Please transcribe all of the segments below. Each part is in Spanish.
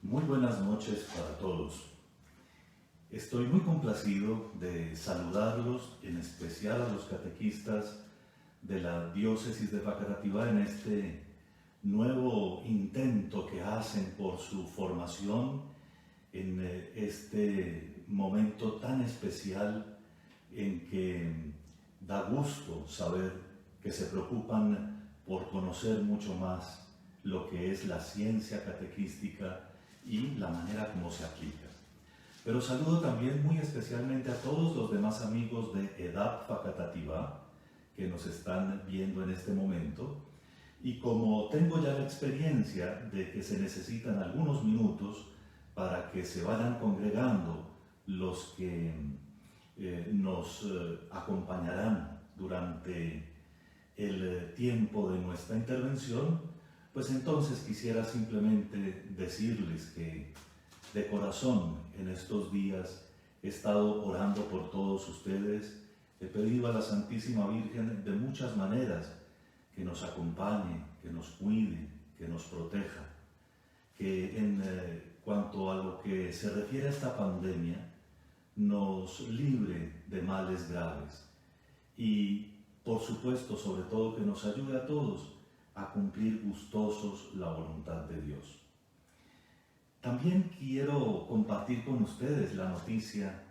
Muy buenas noches para todos. Estoy muy complacido de saludarlos, en especial a los catequistas de la diócesis de Facatativá en este nuevo intento que hacen por su formación en este momento tan especial en que da gusto saber que se preocupan por conocer mucho más lo que es la ciencia catequística y la manera como se aplica. Pero saludo también muy especialmente a todos los demás amigos de EDAP Facatativá que nos están viendo en este momento, y como tengo ya la experiencia de que se necesitan algunos minutos para que se vayan congregando los que nos acompañarán durante el tiempo de nuestra intervención, pues entonces quisiera simplemente decirles que de corazón en estos días he estado orando por todos ustedes. He pedido a la Santísima Virgen de muchas maneras que nos acompañe, que nos cuide, que nos proteja, que en cuanto a lo que se refiere a esta pandemia, nos libre de males graves y, por supuesto, sobre todo, que nos ayude a todos a cumplir gustosos la voluntad de Dios. También quiero compartir con ustedes la noticia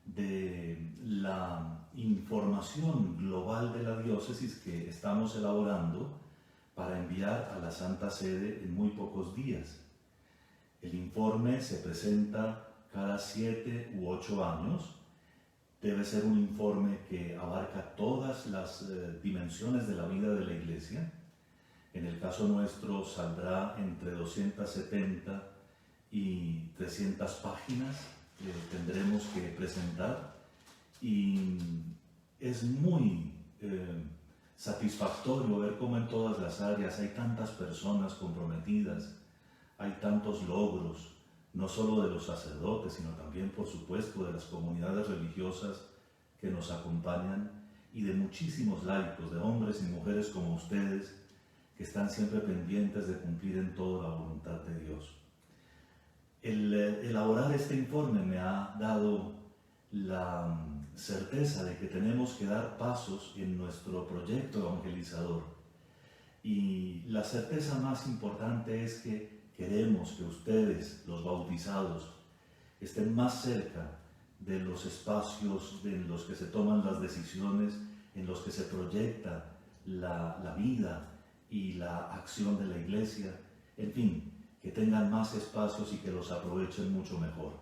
de la información global de la diócesis que estamos elaborando para enviar a la Santa Sede en muy pocos días. El informe se presenta cada 7 u 8 años. Debe ser un informe que abarca todas las dimensiones de la vida de la Iglesia. En el caso nuestro saldrá entre 270 y 300 páginas que tendremos que presentar, y es muy satisfactorio ver cómo en todas las áreas hay tantas personas comprometidas, hay tantos logros, no solo de los sacerdotes, sino también, por supuesto, de las comunidades religiosas que nos acompañan y de muchísimos laicos, de hombres y mujeres como ustedes, que están siempre pendientes de cumplir en todo la voluntad de Dios. El elaborar este informe me ha dado la certeza de que tenemos que dar pasos en nuestro proyecto evangelizador. Y la certeza más importante es que queremos que ustedes, los bautizados, estén más cerca de los espacios en los que se toman las decisiones, en los que se proyecta la vida y la acción de la Iglesia, en fin, que tengan más espacios y que los aprovechen mucho mejor.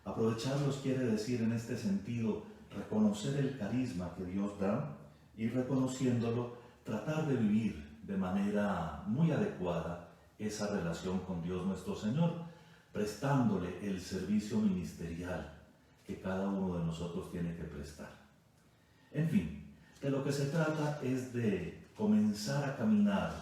Aprovecharlos quiere decir, en este sentido, reconocer el carisma que Dios da y, reconociéndolo, tratar de vivir de manera muy adecuada esa relación con Dios nuestro Señor, prestándole el servicio ministerial que cada uno de nosotros tiene que prestar. En fin, de lo que se trata es de comenzar a caminar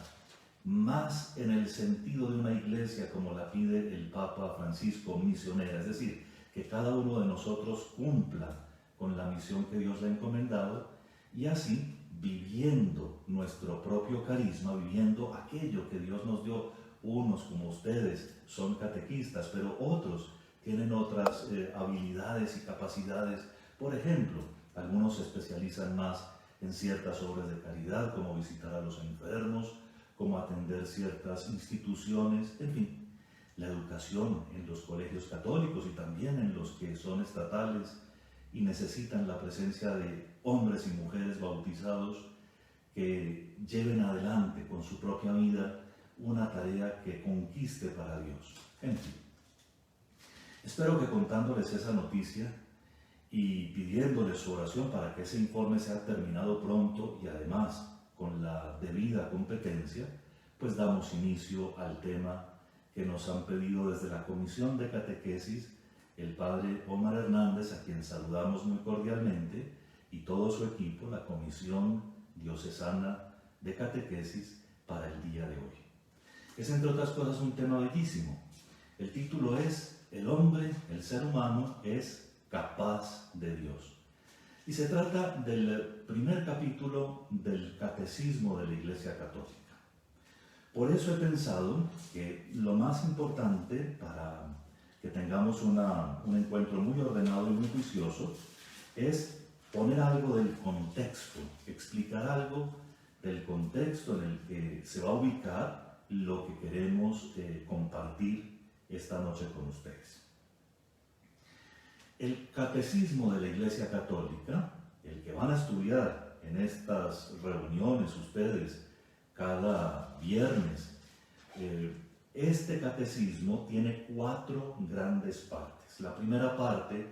más en el sentido de una iglesia como la pide el Papa Francisco, misionera, es decir, que cada uno de nosotros cumpla con la misión que Dios le ha encomendado, y así, viviendo nuestro propio carisma, viviendo aquello que Dios nos dio. Unos, como ustedes, son catequistas, pero otros tienen otras habilidades y capacidades. Por ejemplo, algunos se especializan más en ciertas obras de caridad, como visitar a los enfermos, como atender ciertas instituciones, en fin, la educación en los colegios católicos y también en los que son estatales y necesitan la presencia de hombres y mujeres bautizados que lleven adelante con su propia vida una tarea que conquiste para Dios. En fin, espero que contándoles esa noticia y pidiéndoles su oración para que ese informe sea terminado pronto y además con la debida competencia, pues damos inicio al tema que nos han pedido desde la Comisión de Catequesis el Padre Omar Hernández, a quien saludamos muy cordialmente, y todo su equipo, la Comisión Diocesana de Catequesis, para el día de hoy. Es, entre otras cosas, un tema bellísimo. El título es "El hombre, el ser humano, es capaz de Dios". Y se trata del primer capítulo del Catecismo de la Iglesia Católica. Por eso he pensado que lo más importante para que tengamos un encuentro muy ordenado y muy juicioso es poner algo del contexto, explicar algo del contexto en el que se va a ubicar lo que queremos compartir esta noche con ustedes. El catecismo de la Iglesia Católica, el que van a estudiar en estas reuniones ustedes cada viernes, este catecismo tiene 4 grandes partes. La primera parte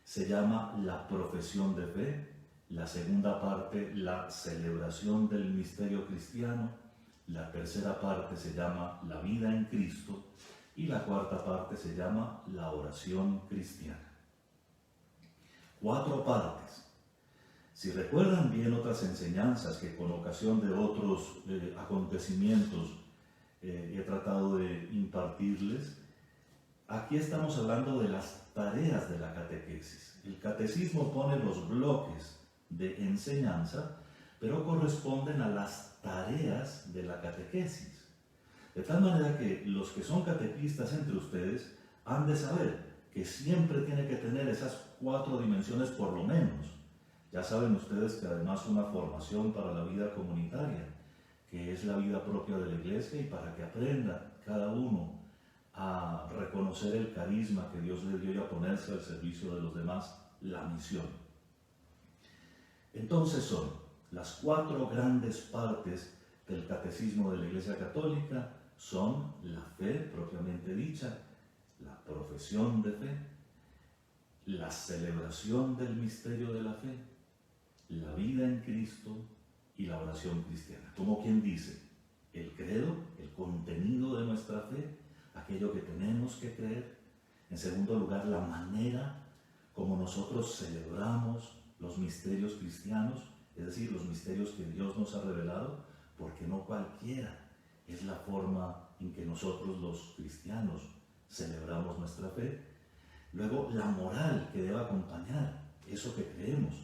se llama la profesión de fe, la segunda parte la celebración del misterio cristiano, la tercera parte se llama la vida en Cristo y la cuarta parte se llama la oración cristiana. 4 partes. Si recuerdan bien otras enseñanzas que con ocasión de otros acontecimientos he tratado de impartirles, aquí estamos hablando de las tareas de la catequesis. El catecismo pone los bloques de enseñanza, pero corresponden a las tareas de la catequesis. De tal manera que los que son catequistas entre ustedes han de saber que siempre tiene que tener esas 4 dimensiones por lo menos. Ya saben ustedes que además una formación para la vida comunitaria, que es la vida propia de la Iglesia, y para que aprenda cada uno a reconocer el carisma que Dios le dio y a ponerse al servicio de los demás, la misión. Entonces son las 4 grandes partes del catecismo de la Iglesia Católica, son la fe propiamente dicha, la profesión de fe, la celebración del misterio de la fe, la vida en Cristo y la oración cristiana. Como quien dice, el credo, el contenido de nuestra fe, aquello que tenemos que creer. En segundo lugar, la manera como nosotros celebramos los misterios cristianos, es decir, los misterios que Dios nos ha revelado, porque no cualquiera es la forma en que nosotros los cristianos celebramos nuestra fe. Luego, la moral que debe acompañar eso que creemos.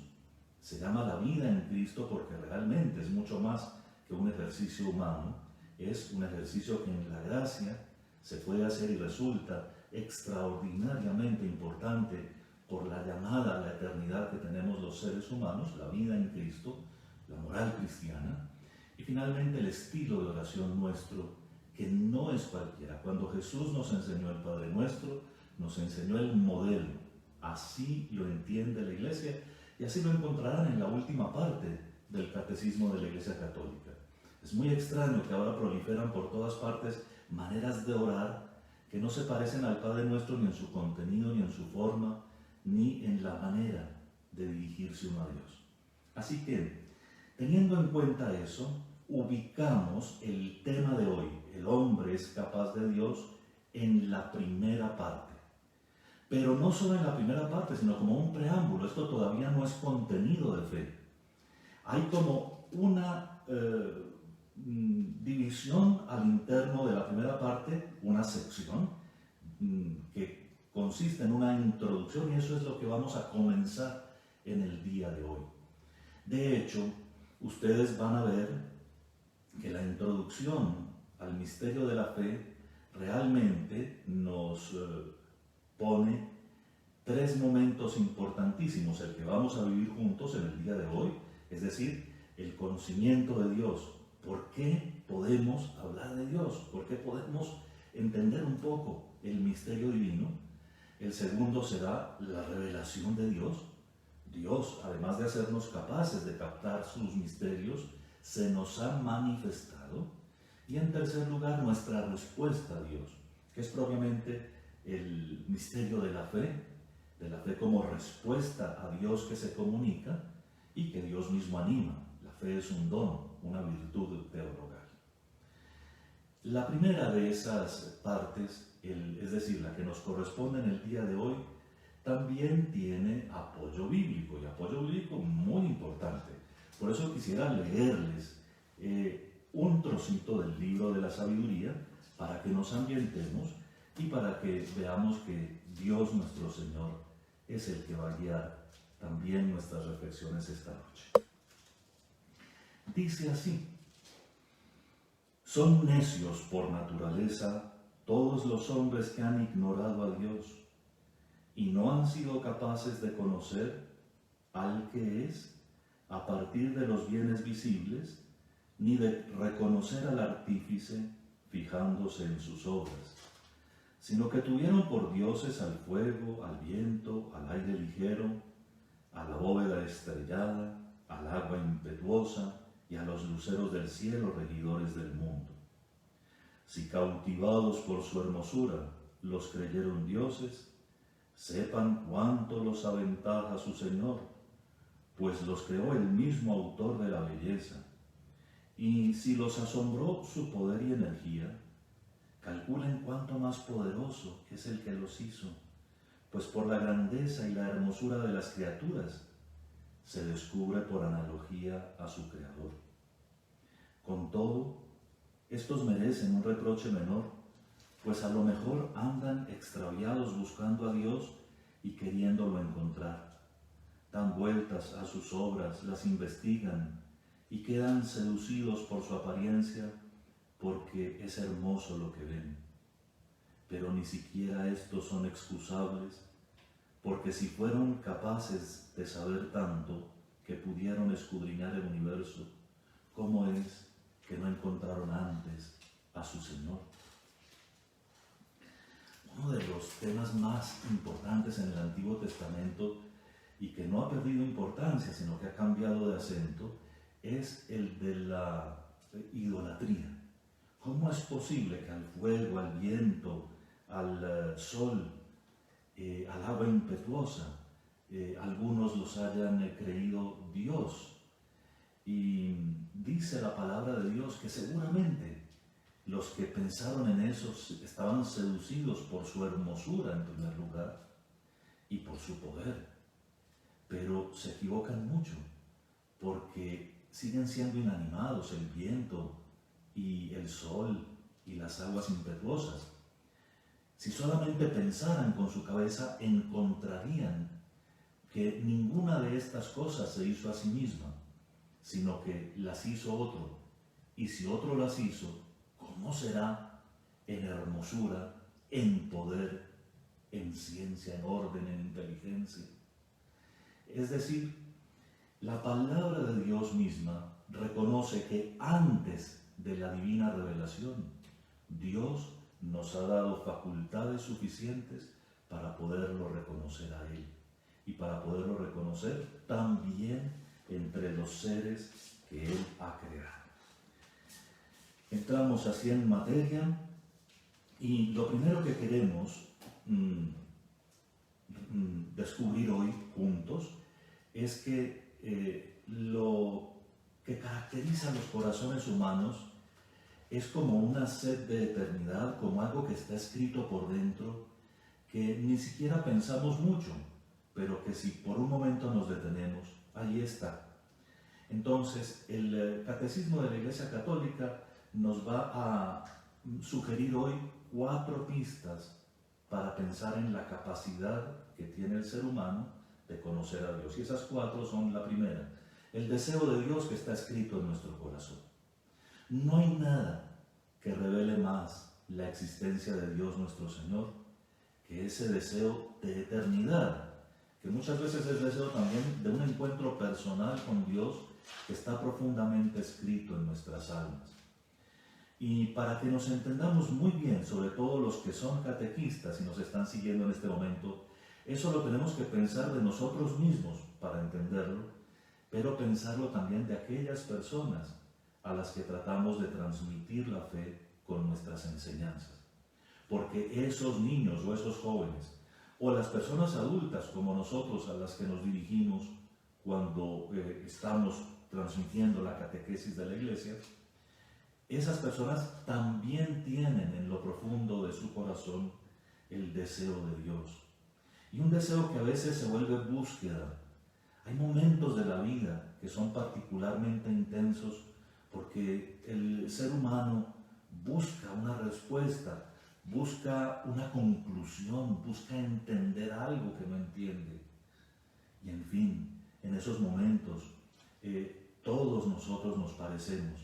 Se llama la vida en Cristo porque realmente es mucho más que un ejercicio humano. Es un ejercicio que en la gracia se puede hacer y resulta extraordinariamente importante por la llamada a la eternidad que tenemos los seres humanos, la vida en Cristo, la moral cristiana. Y finalmente el estilo de oración nuestro, que no es cualquiera. Cuando Jesús nos enseñó el Padre Nuestro, nos enseñó el modelo. Así lo entiende la Iglesia y así lo encontrarán en la última parte del Catecismo de la Iglesia Católica. Es muy extraño que ahora proliferan por todas partes maneras de orar que no se parecen al Padre Nuestro ni en su contenido, ni en su forma, ni en la manera de dirigirse uno a Dios. Así que, teniendo en cuenta eso, ubicamos el tema de hoy, el hombre es capaz de Dios, en la primera parte. Pero no solo en la primera parte, sino como un preámbulo. Esto todavía no es contenido de fe. Hay como una división al interno de la primera parte, una sección que consiste en una introducción, y eso es lo que vamos a comenzar en el día de hoy. De hecho, ustedes van a ver que la introducción al misterio de la fe realmente nos pone 3 momentos importantísimos, el que vamos a vivir juntos en el día de hoy, es decir, el conocimiento de Dios. ¿Por qué podemos hablar de Dios? ¿Por qué podemos entender un poco el misterio divino? El segundo será la revelación de Dios. Dios, además de hacernos capaces de captar sus misterios, se nos ha manifestado. Y en tercer lugar, nuestra respuesta a Dios, que es propiamente el misterio de la fe como respuesta a Dios que se comunica y que Dios mismo anima. La fe es un don, una virtud teologal. La primera de esas partes, es decir, la que nos corresponde en el día de hoy, también tiene apoyo bíblico, y apoyo bíblico muy importante. Por eso quisiera leerles un trocito del libro de la sabiduría para que nos ambientemos y para que veamos que Dios nuestro Señor es el que va a guiar también nuestras reflexiones esta noche. Dice así: Son necios por naturaleza todos los hombres que han ignorado a Dios y no han sido capaces de conocer al que es a partir de los bienes visibles, ni de reconocer al artífice fijándose en sus obras, sino que tuvieron por dioses al fuego, al viento, al aire ligero, a la bóveda estrellada, al agua impetuosa y a los luceros del cielo, regidores del mundo. Si cautivados por su hermosura los creyeron dioses, sepan cuánto los aventaja su Señor, pues los creó el mismo autor de la belleza. Y si los asombró su poder y energía, calculen cuánto más poderoso es el que los hizo, pues por la grandeza y la hermosura de las criaturas se descubre por analogía a su Creador. Con todo, estos merecen un reproche menor, pues a lo mejor andan extraviados buscando a Dios y queriéndolo encontrar. Dan vueltas a sus obras, las investigan y quedan seducidos por su apariencia porque es hermoso lo que ven. Pero ni siquiera estos son excusables, porque si fueron capaces de saber tanto que pudieron escudriñar el universo, ¿cómo es que no encontraron antes a su Señor? Uno de los temas más importantes en el Antiguo Testamento y que no ha perdido importancia, sino que ha cambiado de acento, es el de la idolatría. ¿Cómo es posible que al fuego, al viento, al sol, al agua impetuosa, algunos los hayan creído Dios? Y dice la palabra de Dios que seguramente los que pensaron en eso estaban seducidos por su hermosura en primer lugar y por su poder, pero se equivocan mucho porque siguen siendo inanimados el viento y el sol y las aguas impetuosas. Si solamente pensaran con su cabeza, encontrarían que ninguna de estas cosas se hizo a sí misma, sino que las hizo otro. Y si otro las hizo, ¿cómo será en hermosura, en poder, en ciencia, en orden, en inteligencia? Es decir, la palabra de Dios misma reconoce que antes de la divina revelación, Dios nos ha dado facultades suficientes para poderlo reconocer a Él y para poderlo reconocer también entre los seres que Él ha creado. Entramos así en materia y lo primero que queremos descubrir hoy juntos es que lo que caracteriza a los corazones humanos es como una sed de eternidad, como algo que está escrito por dentro, que ni siquiera pensamos mucho, pero que si por un momento nos detenemos, ahí está. Entonces, el Catecismo de la Iglesia Católica nos va a sugerir hoy 4 pistas para pensar en la capacidad que tiene el ser humano de conocer a Dios. Y esas 4 son: la primera, el deseo de Dios que está escrito en nuestro corazón. No hay nada que revele más la existencia de Dios nuestro Señor que ese deseo de eternidad, que muchas veces es deseo también de un encuentro personal con Dios que está profundamente escrito en nuestras almas. Y para que nos entendamos muy bien, sobre todo los que son catequistas y nos están siguiendo en este momento, eso lo tenemos que pensar de nosotros mismos para entenderlo, pero pensarlo también de aquellas personas a las que tratamos de transmitir la fe con nuestras enseñanzas. Porque esos niños o esos jóvenes, o las personas adultas como nosotros a las que nos dirigimos cuando estamos transmitiendo la catequesis de la Iglesia, esas personas también tienen en lo profundo de su corazón el deseo de Dios. Y un deseo que a veces se vuelve búsqueda. Hay momentos de la vida que son particularmente intensos porque el ser humano busca una respuesta, busca una conclusión, busca entender algo que no entiende. Y en fin, en esos momentos todos nosotros nos parecemos.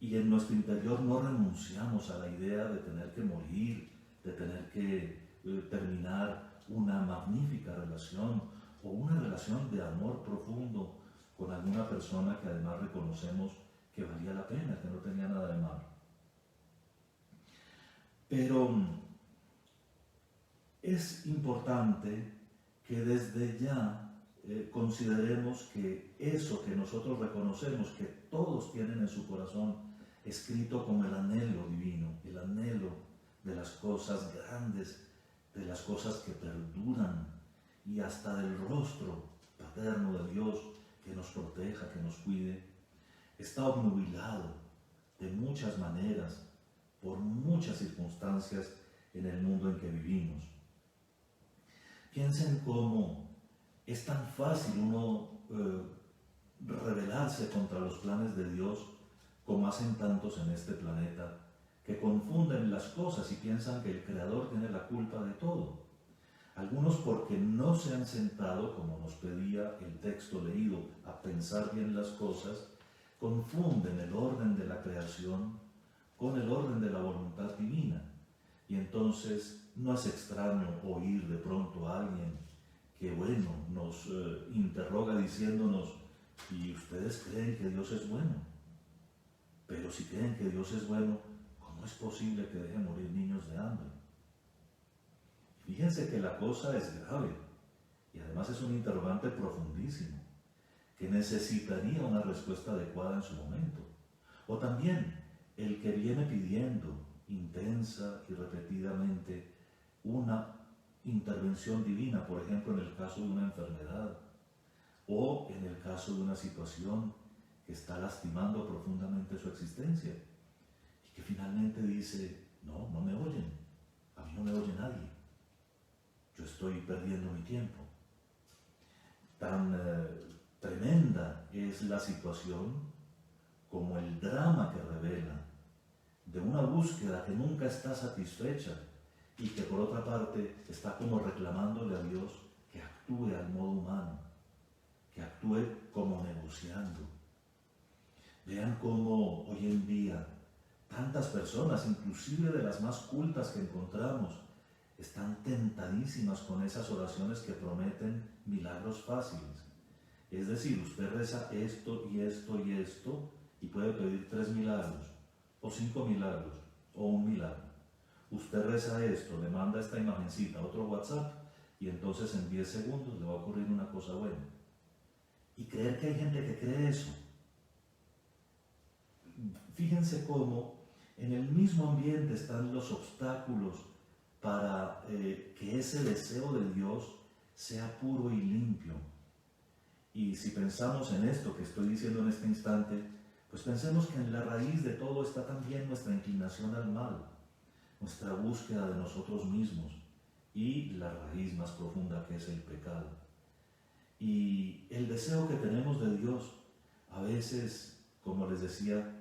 y en nuestro interior no renunciamos a la idea de tener que morir, de tener que terminar una magnífica relación o una relación de amor profundo con alguna persona que además reconocemos que valía la pena, que no tenía nada de malo. Pero es importante que desde ya consideremos que eso que nosotros reconocemos que todos tienen en su corazón escrito como el anhelo divino, el anhelo de las cosas grandes, de las cosas que perduran y hasta del rostro paterno de Dios que nos proteja, que nos cuide, está obnubilado de muchas maneras, por muchas circunstancias en el mundo en que vivimos. Piensen cómo es tan fácil uno rebelarse contra los planes de Dios como hacen tantos en este planeta, que confunden las cosas y piensan que el Creador tiene la culpa de todo. Algunos porque no se han sentado, como nos pedía el texto leído, a pensar bien las cosas, confunden el orden de la creación con el orden de la voluntad divina. Y entonces no es extraño oír de pronto a alguien que, bueno, nos interroga diciéndonos, ¿y ustedes creen que Dios es bueno? Pero si creen que Dios es bueno, ¿cómo es posible que deje morir niños de hambre? Fíjense que la cosa es grave y además es un interrogante profundísimo que necesitaría una respuesta adecuada en su momento. O también el que viene pidiendo intensa y repetidamente una intervención divina, por ejemplo en el caso de una enfermedad o en el caso de una situación que está lastimando profundamente su existencia y que finalmente dice, no, no me oyen, a mí no me oye nadie, yo estoy perdiendo mi tiempo. Tan tremenda es la situación como el drama que revela de una búsqueda que nunca está satisfecha y que por otra parte está como reclamándole a Dios que actúe al modo humano, que actúe como negociando. Vean cómo hoy en día tantas personas, inclusive de las más cultas que encontramos, están tentadísimas con esas oraciones que prometen milagros fáciles. Es decir, usted reza esto y esto y esto y puede pedir 3 milagros, o 5 milagros, o 1 milagro. Usted reza esto, le manda esta imagencita, otro WhatsApp, y entonces en 10 segundos le va a ocurrir una cosa buena. Y creer que hay gente que cree eso. Fíjense cómo en el mismo ambiente están los obstáculos para que ese deseo de Dios sea puro y limpio. Y si pensamos en esto que estoy diciendo en este instante, pues pensemos que en la raíz de todo está también nuestra inclinación al mal, nuestra búsqueda de nosotros mismos y la raíz más profunda que es el pecado. Y el deseo que tenemos de Dios a veces, como les decía,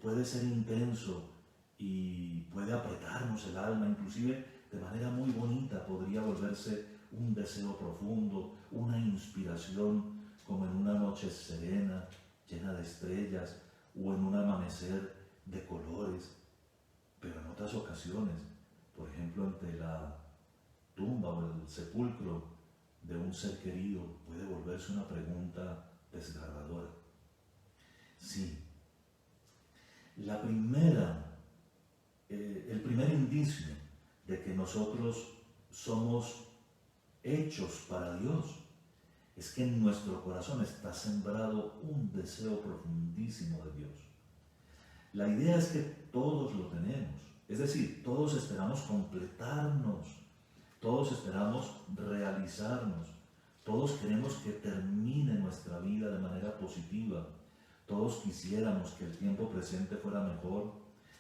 puede ser intenso y puede apretarnos el alma, inclusive de manera muy bonita podría volverse un deseo profundo, una inspiración, como en una noche serena, llena de estrellas, o en un amanecer de colores. Pero en otras ocasiones, por ejemplo, ante la tumba o el sepulcro de un ser querido, puede volverse una pregunta desgarradora. Sí, el primer indicio de que nosotros somos hechos para Dios es que en nuestro corazón está sembrado un deseo profundísimo de Dios. La idea es que todos lo tenemos, es decir, todos esperamos completarnos, todos esperamos realizarnos, todos queremos que termine nuestra vida de manera positiva, todos quisiéramos que el tiempo presente fuera mejor,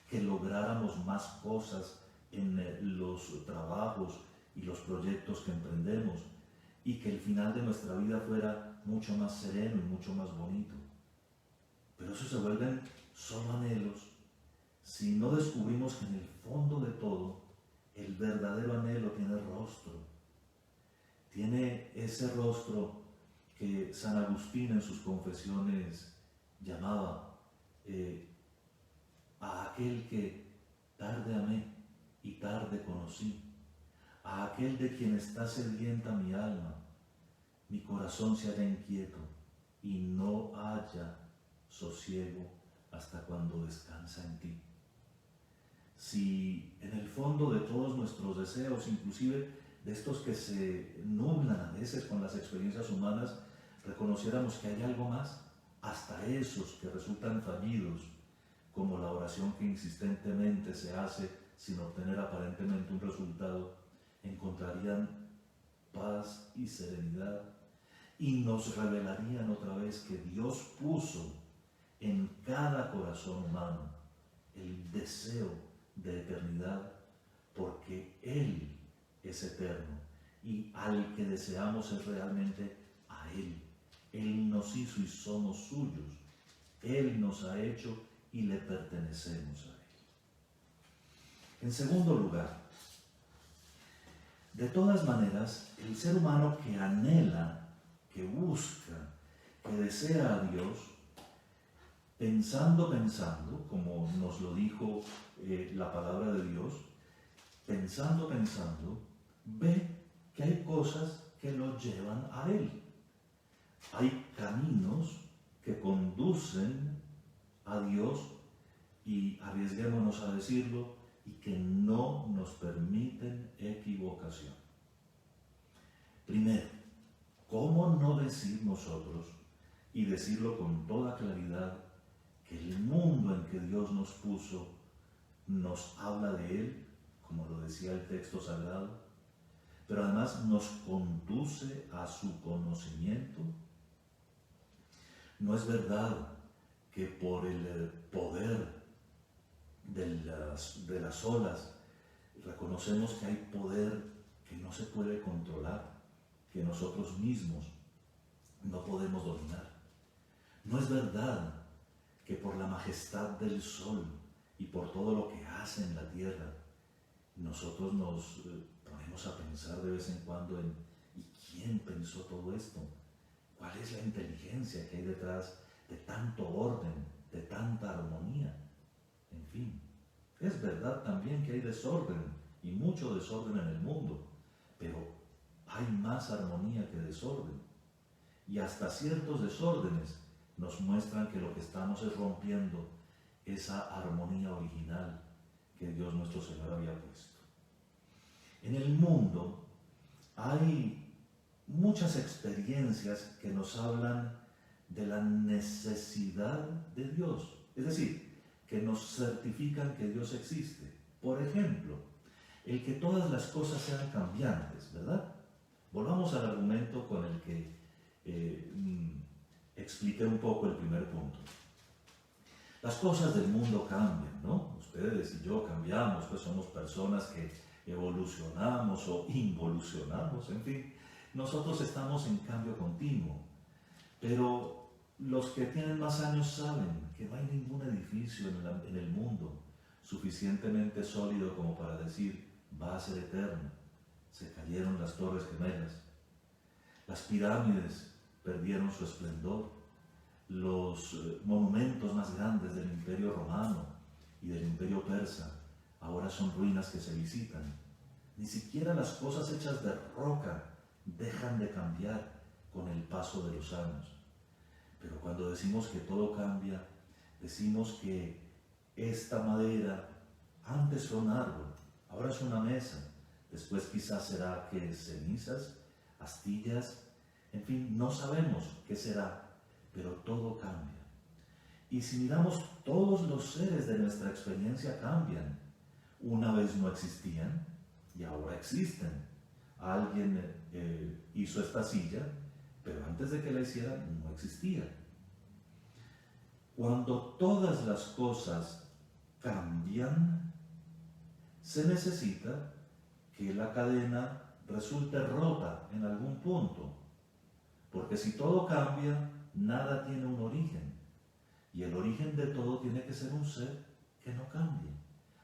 que lográramos más cosas en los trabajos y los proyectos que emprendemos y que el final de nuestra vida fuera mucho más sereno y mucho más bonito. Pero eso se vuelven solo anhelos si no descubrimos que en el fondo de todo el verdadero anhelo tiene rostro. Tiene ese rostro que San Agustín en sus confesiones llamaba a aquel que tarde amé y tarde conocí, a aquel de quien está sedienta mi alma. Mi corazón se halla inquieto y no haya sosiego hasta cuando descansa en ti. Si en el fondo de todos nuestros deseos, inclusive de estos que se nublan a veces con las experiencias humanas, reconociéramos que hay algo más, hasta esos que resultan fallidos, como la oración que insistentemente se hace sin obtener aparentemente un resultado, encontrarían paz y serenidad y nos revelarían otra vez que Dios puso en cada corazón humano el deseo de eternidad, porque Él es eterno y al que deseamos es realmente a Él. Él nos hizo y somos suyos. Él nos ha hecho y le pertenecemos a Él. En segundo lugar, de todas maneras, el ser humano que anhela, que busca, que desea a Dios, pensando, como nos lo dijo la palabra de Dios, pensando, ve que hay cosas que lo llevan a Él. Hay caminos que conducen a Dios y arriesguémonos a decirlo, y que no nos permiten equivocación. Primero, ¿cómo no decir nosotros, y decirlo con toda claridad, que el mundo en que Dios nos puso nos habla de Él, como lo decía el texto sagrado, pero además nos conduce a su conocimiento? ¿No es verdad que por el poder de las olas reconocemos que hay poder que no se puede controlar, que nosotros mismos no podemos dominar? ¿No es verdad que por la majestad del sol y por todo lo que hace en la tierra, nosotros nos ponemos a pensar de vez en cuando en ¿y quién pensó todo esto? ¿Cuál es la inteligencia que hay detrás de tanto orden, de tanta armonía? En fin, es verdad también que hay desorden y mucho desorden en el mundo, pero hay más armonía que desorden. Y hasta ciertos desórdenes nos muestran que lo que estamos es rompiendo esa armonía original que Dios nuestro Señor había puesto. En el mundo hay muchas experiencias que nos hablan de la necesidad de Dios, es decir, que nos certifican que Dios existe. Por ejemplo, el que todas las cosas sean cambiantes, ¿verdad? Volvamos al argumento con el que expliqué un poco el primer punto. Las cosas del mundo cambian, ¿no? Ustedes y yo cambiamos, pues somos personas que evolucionamos o involucionamos, en fin. Nosotros estamos en cambio continuo, pero los que tienen más años saben que no hay ningún edificio en el mundo suficientemente sólido como para decir va a ser eterno. Se cayeron las torres gemelas, las pirámides perdieron su esplendor, los monumentos más grandes del Imperio Romano y del Imperio Persa ahora son ruinas que se visitan. Ni siquiera las cosas hechas de roca dejan de cambiar con el paso de los años. Pero cuando decimos que todo cambia, decimos que esta madera antes fue un árbol, ahora es una mesa, después quizás será que cenizas, astillas, en fin, no sabemos qué será, pero todo cambia. Y si miramos, todos los seres de nuestra experiencia cambian. Una vez no existían y ahora existen. Alguien hizo esta silla, pero antes de que la hicieran no existía. Cuando todas las cosas cambian, se necesita que la cadena resulte rota en algún punto, porque si todo cambia, nada tiene un origen, y el origen de todo tiene que ser un ser que no cambie,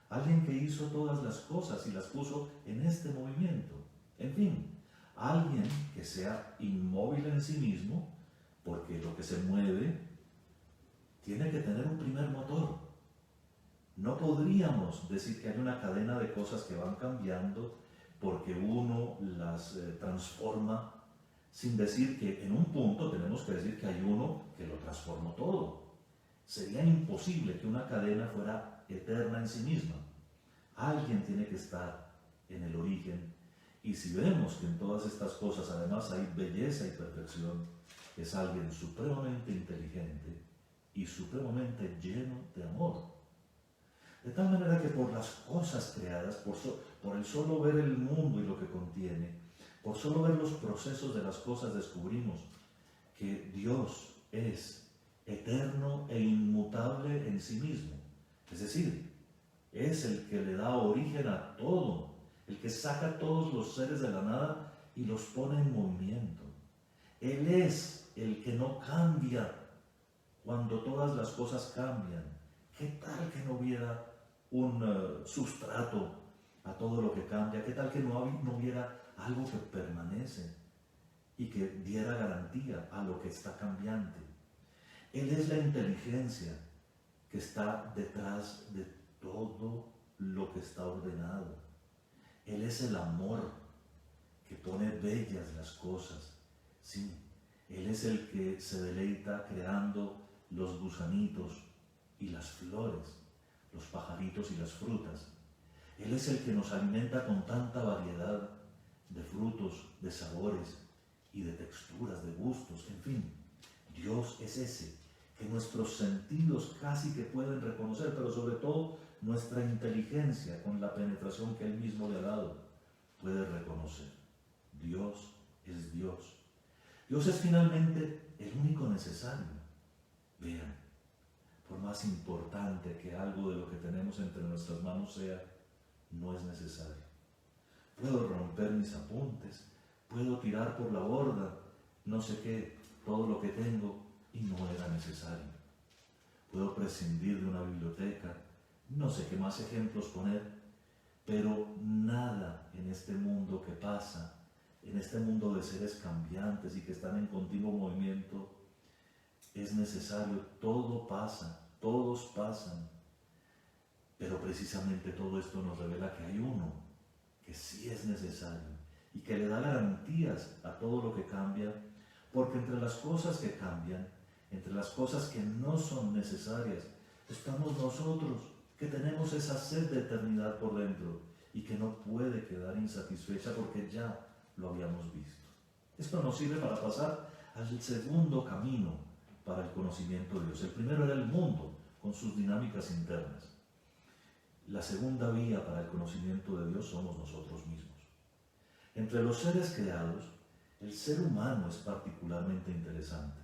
alguien que hizo todas las cosas y las puso en este movimiento, en fin, alguien que sea inmóvil en sí mismo, porque lo que se mueve tiene que tener un primer motor. No podríamos decir que hay una cadena de cosas que van cambiando porque uno las transforma, sin decir que en un punto tenemos que decir que hay uno que lo transformó todo. Sería imposible que una cadena fuera eterna en sí misma. Alguien tiene que estar en el origen, y si vemos que en todas estas cosas además hay belleza y perfección, es alguien supremamente inteligente y supremamente lleno de amor. De tal manera que por las cosas creadas, por el solo ver el mundo y lo que contiene, por solo ver los procesos de las cosas, descubrimos que Dios es eterno e inmutable en sí mismo. Es decir, es el que le da origen a todo, el que saca a todos los seres de la nada y los pone en movimiento. Él es el que no cambia cuando todas las cosas cambian. ¿Qué tal que no hubiera un sustrato a todo lo que cambia? ¿Qué tal que no hubiera algo que permanece y que diera garantía a lo que está cambiante? Él es la inteligencia que está detrás de todo lo que está ordenado. Él es el amor que pone bellas las cosas. Sí, Él es el que se deleita creando los gusanitos y las flores, los pajaritos y las frutas. Él es el que nos alimenta con tanta variedad de frutos, de sabores y de texturas, de gustos, en fin. Dios es ese que nuestros sentidos casi que pueden reconocer, pero sobre todo nuestra inteligencia, con la penetración que Él mismo le ha dado, puede reconocer. Dios es Dios. Dios es finalmente el único necesario. Vean, por más importante que algo de lo que tenemos entre nuestras manos sea, no es necesario. Puedo romper mis apuntes, puedo tirar por la borda, no sé qué, todo lo que tengo, y no era necesario. Puedo prescindir de una biblioteca, no sé qué más ejemplos poner, pero nada en este mundo que pasa, en este mundo de seres cambiantes y que están en continuo movimiento, es necesario. Todo pasa, todos pasan, pero precisamente todo esto nos revela que hay uno que sí es necesario y que le da garantías a todo lo que cambia, porque entre las cosas que cambian, entre las cosas que no son necesarias, estamos nosotros, que tenemos esa sed de eternidad por dentro y que no puede quedar insatisfecha porque ya lo habíamos visto. Esto nos sirve para pasar al segundo camino para el conocimiento de Dios. El primero era el mundo, con sus dinámicas internas. La segunda vía para el conocimiento de Dios somos nosotros mismos. Entre los seres creados, el ser humano es particularmente interesante,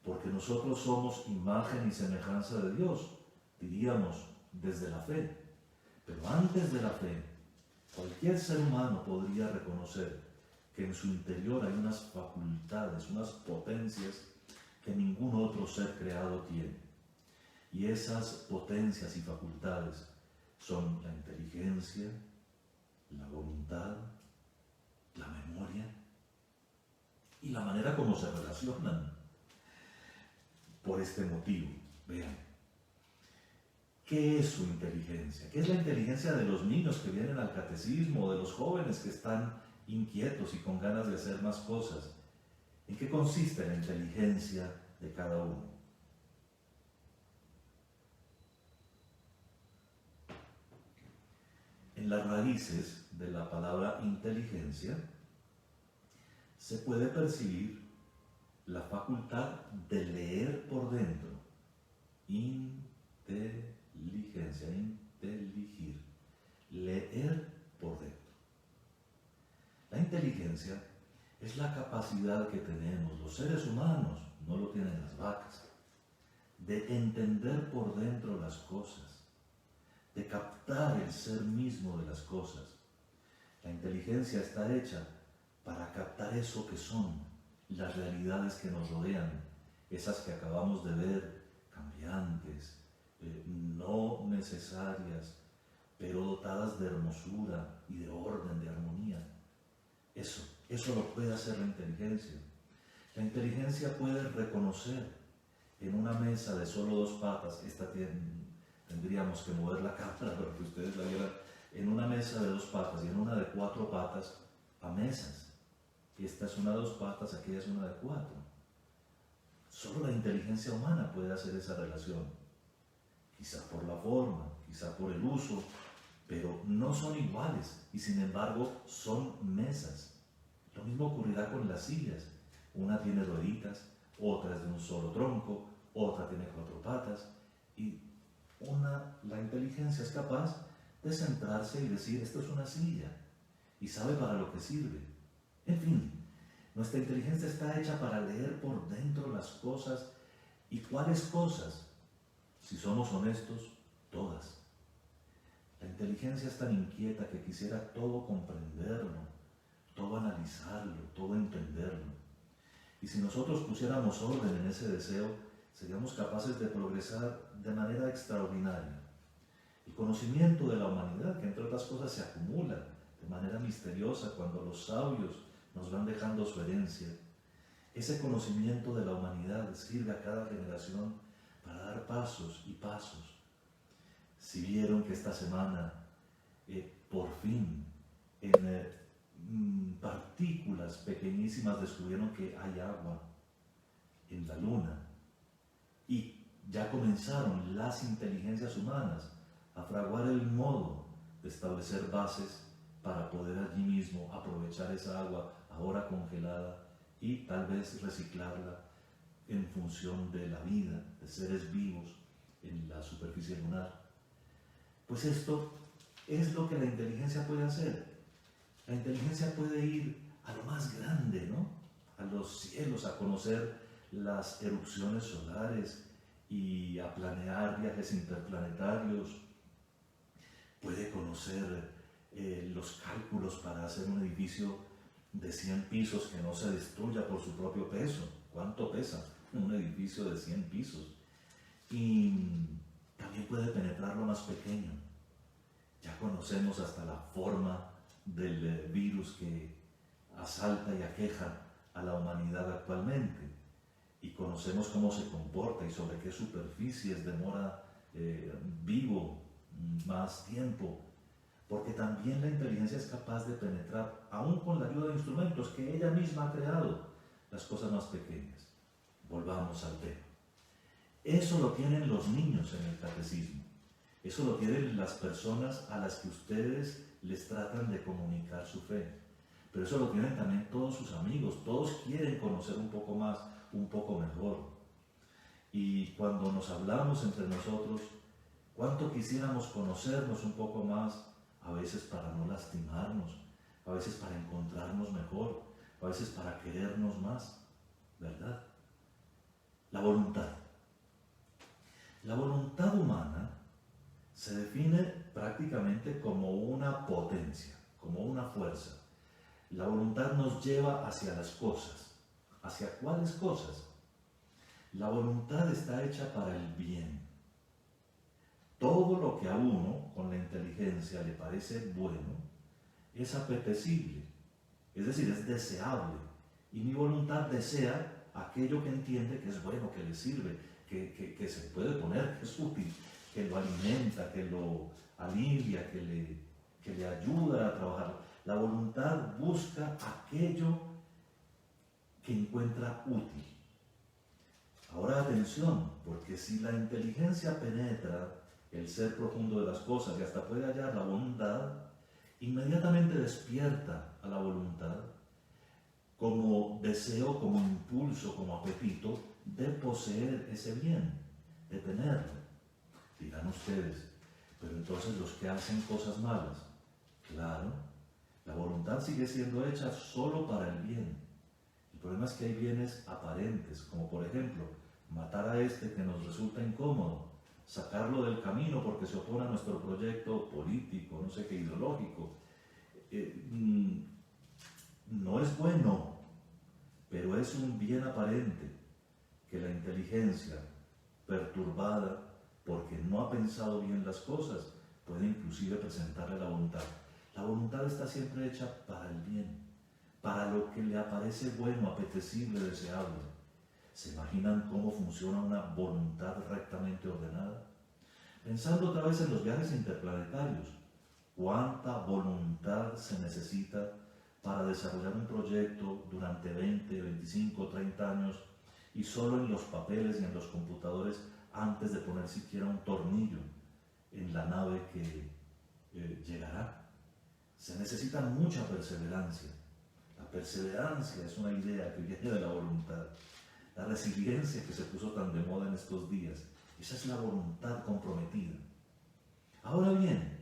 porque nosotros somos imagen y semejanza de Dios, diríamos desde la fe. Pero antes de la fe, cualquier ser humano podría reconocer que en su interior hay unas facultades, unas potencias que ningún otro ser creado tiene. Y esas potencias y facultades son la inteligencia, la voluntad, la memoria y la manera como se relacionan. Por este motivo, vean, ¿qué es su inteligencia? ¿Qué es la inteligencia de los niños que vienen al catecismo, de los jóvenes que están inquietos y con ganas de hacer más cosas? ¿En qué consiste la inteligencia de cada uno? En las raíces de la palabra inteligencia se puede percibir la facultad de leer por dentro. Inteligencia, inteligir, leer por dentro. La inteligencia es la capacidad que tenemos los seres humanos, no lo tienen las vacas, de entender por dentro las cosas, de captar el ser mismo de las cosas. La inteligencia está hecha para captar eso que son las realidades que nos rodean, esas que acabamos de ver, cambiantes, no necesarias, pero dotadas de hermosura y de orden, de armonía. Eso lo puede hacer la inteligencia. La inteligencia puede reconocer en una mesa de solo dos patas, esta tiene tendríamos que mover la cámara para que ustedes la vieran, en una mesa de 2 patas y en una de 4 patas, a mesas. Esta es una de 2 patas, aquella es una de 4. Solo la inteligencia humana puede hacer esa relación. Quizá por la forma, quizá por el uso, pero no son iguales y sin embargo son mesas. Lo mismo ocurrirá con las sillas. Una tiene rueditas, otra es de un solo tronco, otra tiene 4 patas y la inteligencia es capaz de centrarse y decir, esto es una silla y sabe para lo que sirve. En fin, nuestra inteligencia está hecha para leer por dentro las cosas. ¿Y cuáles cosas? Si somos honestos, todas. La inteligencia es tan inquieta que quisiera todo comprenderlo, todo analizarlo, todo entenderlo. Y si nosotros pusiéramos orden en ese deseo, seríamos capaces de progresar de manera extraordinaria. El conocimiento de la humanidad, que entre otras cosas se acumula de manera misteriosa cuando los sabios nos van dejando su herencia, ese conocimiento de la humanidad sirve a cada generación para dar pasos y pasos. Si vieron que esta semana, por fin, en partículas pequeñísimas descubrieron que hay agua en la luna y ya comenzaron las inteligencias humanas a fraguar el modo de establecer bases para poder allí mismo aprovechar esa agua ahora congelada y tal vez reciclarla en función de la vida de seres vivos en la superficie lunar. Pues esto es lo que la inteligencia puede hacer. La inteligencia puede ir a lo más grande, ¿no? A los cielos, a conocer las erupciones solares y a planear viajes interplanetarios. Puede conocer los cálculos para hacer un edificio de 100 pisos que no se destruya por su propio peso. ¿Cuánto pesa un edificio de 100 pisos? Y también puede penetrar lo más pequeño. Ya conocemos hasta la forma del virus que asalta y aqueja a la humanidad actualmente. Y conocemos cómo se comporta y sobre qué superficies demora vivo más tiempo. Porque también la inteligencia es capaz de penetrar, aún con la ayuda de instrumentos que ella misma ha creado, las cosas más pequeñas. Volvamos al tema. Eso lo tienen los niños en el catecismo. Eso lo tienen las personas a las que ustedes les tratan de comunicar su fe. Pero eso lo tienen también todos sus amigos. Todos quieren conocer un poco más, un poco mejor. Y cuando nos hablamos entre nosotros, ¿cuánto quisiéramos conocernos un poco más? A veces para no lastimarnos, a veces para encontrarnos mejor, a veces para querernos más, ¿verdad? La voluntad. La voluntad humana se define prácticamente como una potencia, como una fuerza. La voluntad nos lleva hacia las cosas. ¿Hacia cuáles cosas? La voluntad está hecha para el bien. Todo lo que a uno, con la inteligencia, le parece bueno, es apetecible, es decir, es deseable. Y mi voluntad desea aquello que entiende que es bueno, que le sirve, que se puede poner, que es útil, que lo alimenta, que lo alivia, que le ayuda a trabajar. La voluntad busca aquello que encuentra útil. Ahora atención, porque si la inteligencia penetra el ser profundo de las cosas y hasta puede hallar la bondad, inmediatamente despierta a la voluntad como deseo, como impulso, como apetito de poseer ese bien, de tenerlo. Dirán ustedes, pero entonces los que hacen cosas malas, claro, la voluntad sigue siendo hecha solo para el bien. El problema es que hay bienes aparentes, como por ejemplo, matar a este que nos resulta incómodo, sacarlo del camino porque se opone a nuestro proyecto político, no sé qué, ideológico. No es bueno, pero es un bien aparente que la inteligencia, perturbada porque no ha pensado bien las cosas, puede inclusive presentarle a la voluntad. La voluntad está siempre hecha para el bien, para lo que le aparece bueno, apetecible, deseable. ¿Se imaginan cómo funciona una voluntad rectamente ordenada? Pensando otra vez en los viajes interplanetarios, ¿cuánta voluntad se necesita para desarrollar un proyecto durante 20, 25, 30 años y solo en los papeles y en los computadores antes de poner siquiera un tornillo en la nave que llegará? Se necesita mucha perseverancia. La perseverancia es una idea que viene de la voluntad. La resiliencia que se puso tan de moda en estos días, esa es la voluntad comprometida. Ahora bien,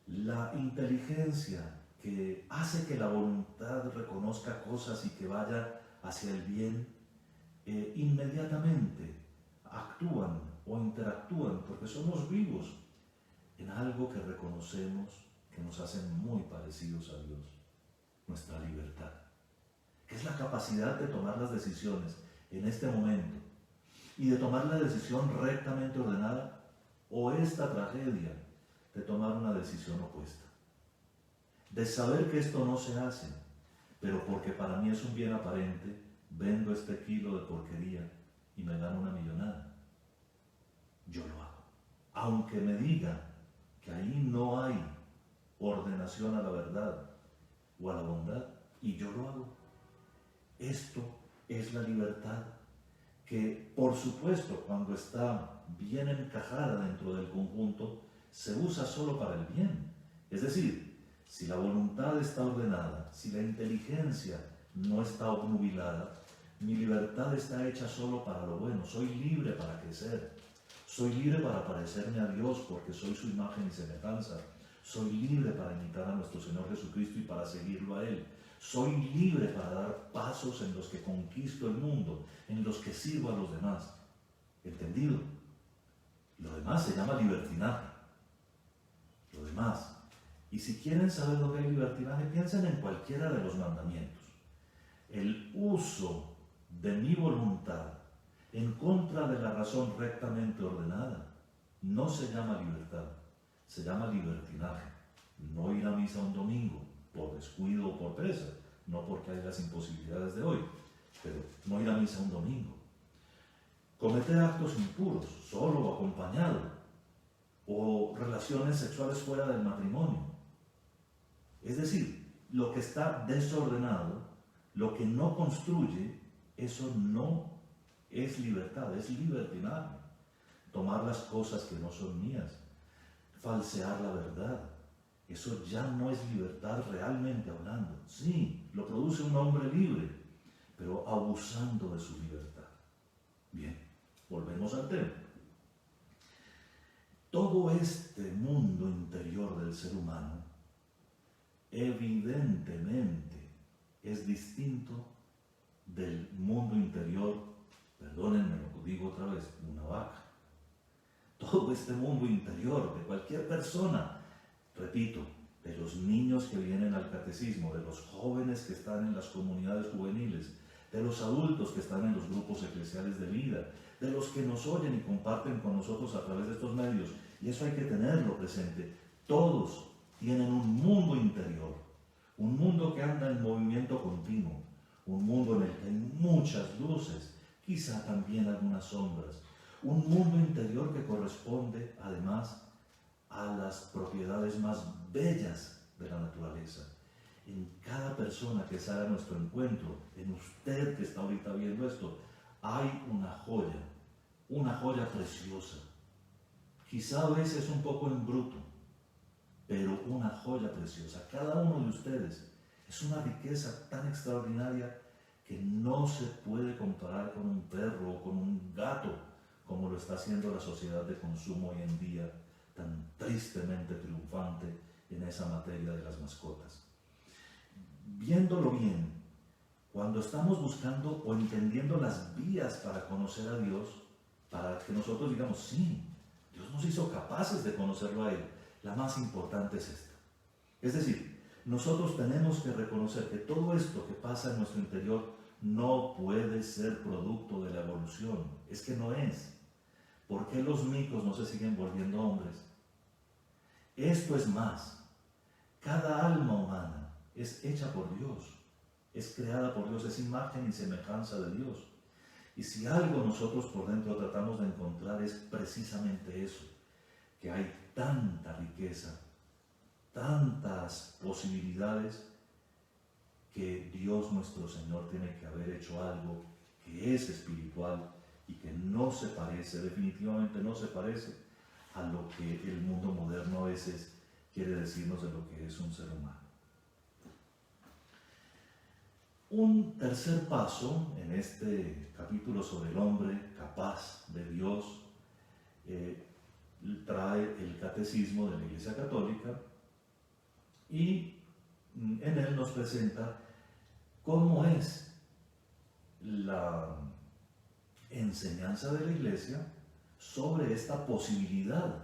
la inteligencia que hace que la voluntad reconozca cosas y que vaya hacia el bien, inmediatamente actúan o interactúan, porque somos vivos, en algo que reconocemos que nos hace muy parecidos a Dios, nuestra libertad, que es la capacidad de tomar las decisiones en este momento y de tomar la decisión rectamente ordenada, o esta tragedia de tomar una decisión opuesta, de saber que esto no se hace, pero porque para mí es un bien aparente, vendo este kilo de porquería y me gano una millonada. Yo lo hago, aunque me diga que ahí no hay ordenación a la verdad o a la bondad, y yo lo hago. Esto es la libertad que, por supuesto, cuando está bien encajada dentro del conjunto, se usa solo para el bien. Es decir, si la voluntad está ordenada, si la inteligencia no está obnubilada, mi libertad está hecha solo para lo bueno. Soy libre para crecer, soy libre para parecerme a Dios porque soy su imagen y semejanza. Soy libre para imitar a nuestro Señor Jesucristo y para seguirlo a Él. Soy libre para dar pasos en los que conquisto el mundo, en los que sirvo a los demás. ¿Entendido? Lo demás se llama libertinaje. Lo demás. Y si quieren saber lo que es libertinaje, piensen en cualquiera de los mandamientos. El uso de mi voluntad en contra de la razón rectamente ordenada no se llama libertad, se llama libertinaje. No ir a misa un domingo por descuido o por pereza, no porque hay las imposibilidades de hoy, pero no ir a misa un domingo. Cometer actos impuros, solo o acompañado, o relaciones sexuales fuera del matrimonio. Es decir, lo que está desordenado, lo que no construye, eso no es libertad, es libertinaje. Tomar las cosas que no son mías, falsear la verdad, eso ya no es libertad realmente hablando. Sí, lo produce un hombre libre, pero abusando de su libertad. Bien, volvemos al tema. Todo este mundo interior del ser humano evidentemente es distinto del mundo interior, perdónenme lo digo otra vez, de una vaca. Todo este mundo interior de cualquier persona, repito, de los niños que vienen al catecismo, de los jóvenes que están en las comunidades juveniles, de los adultos que están en los grupos eclesiales de vida, de los que nos oyen y comparten con nosotros a través de estos medios, y eso hay que tenerlo presente. Todos tienen un mundo interior, un mundo que anda en movimiento continuo, un mundo en el que hay muchas luces, quizá también algunas sombras, un mundo interior que corresponde además a las propiedades más bellas de la naturaleza. En cada persona que sale a nuestro encuentro, en usted que está ahorita viendo esto, hay una joya preciosa. Quizá a veces un poco en bruto, pero una joya preciosa. Cada uno de ustedes es una riqueza tan extraordinaria que no se puede comparar con un perro o con un gato, como lo está haciendo la sociedad de consumo hoy en día, tan tristemente triunfante en esa materia de las mascotas. Viéndolo bien, cuando estamos buscando o entendiendo las vías para conocer a Dios, para que nosotros digamos, sí, Dios nos hizo capaces de conocerlo a Él, la más importante es esta. Es decir, nosotros tenemos que reconocer que todo esto que pasa en nuestro interior no puede ser producto de la evolución, es que no es. ¿Por qué los micos no se siguen volviendo hombres? Esto es más. Cada alma humana es hecha por Dios, es creada por Dios, es imagen y semejanza de Dios. Y si algo nosotros por dentro tratamos de encontrar es precisamente eso, que hay tanta riqueza, tantas posibilidades, que Dios nuestro Señor tiene que haber hecho algo que es espiritual y que no se parece, definitivamente no se parece a lo que el mundo moderno a veces quiere decirnos de lo que es un ser humano. Un tercer paso en este capítulo sobre el hombre capaz de Dios trae el catecismo de la Iglesia Católica y en él nos presenta cómo es la enseñanza de la Iglesia sobre esta posibilidad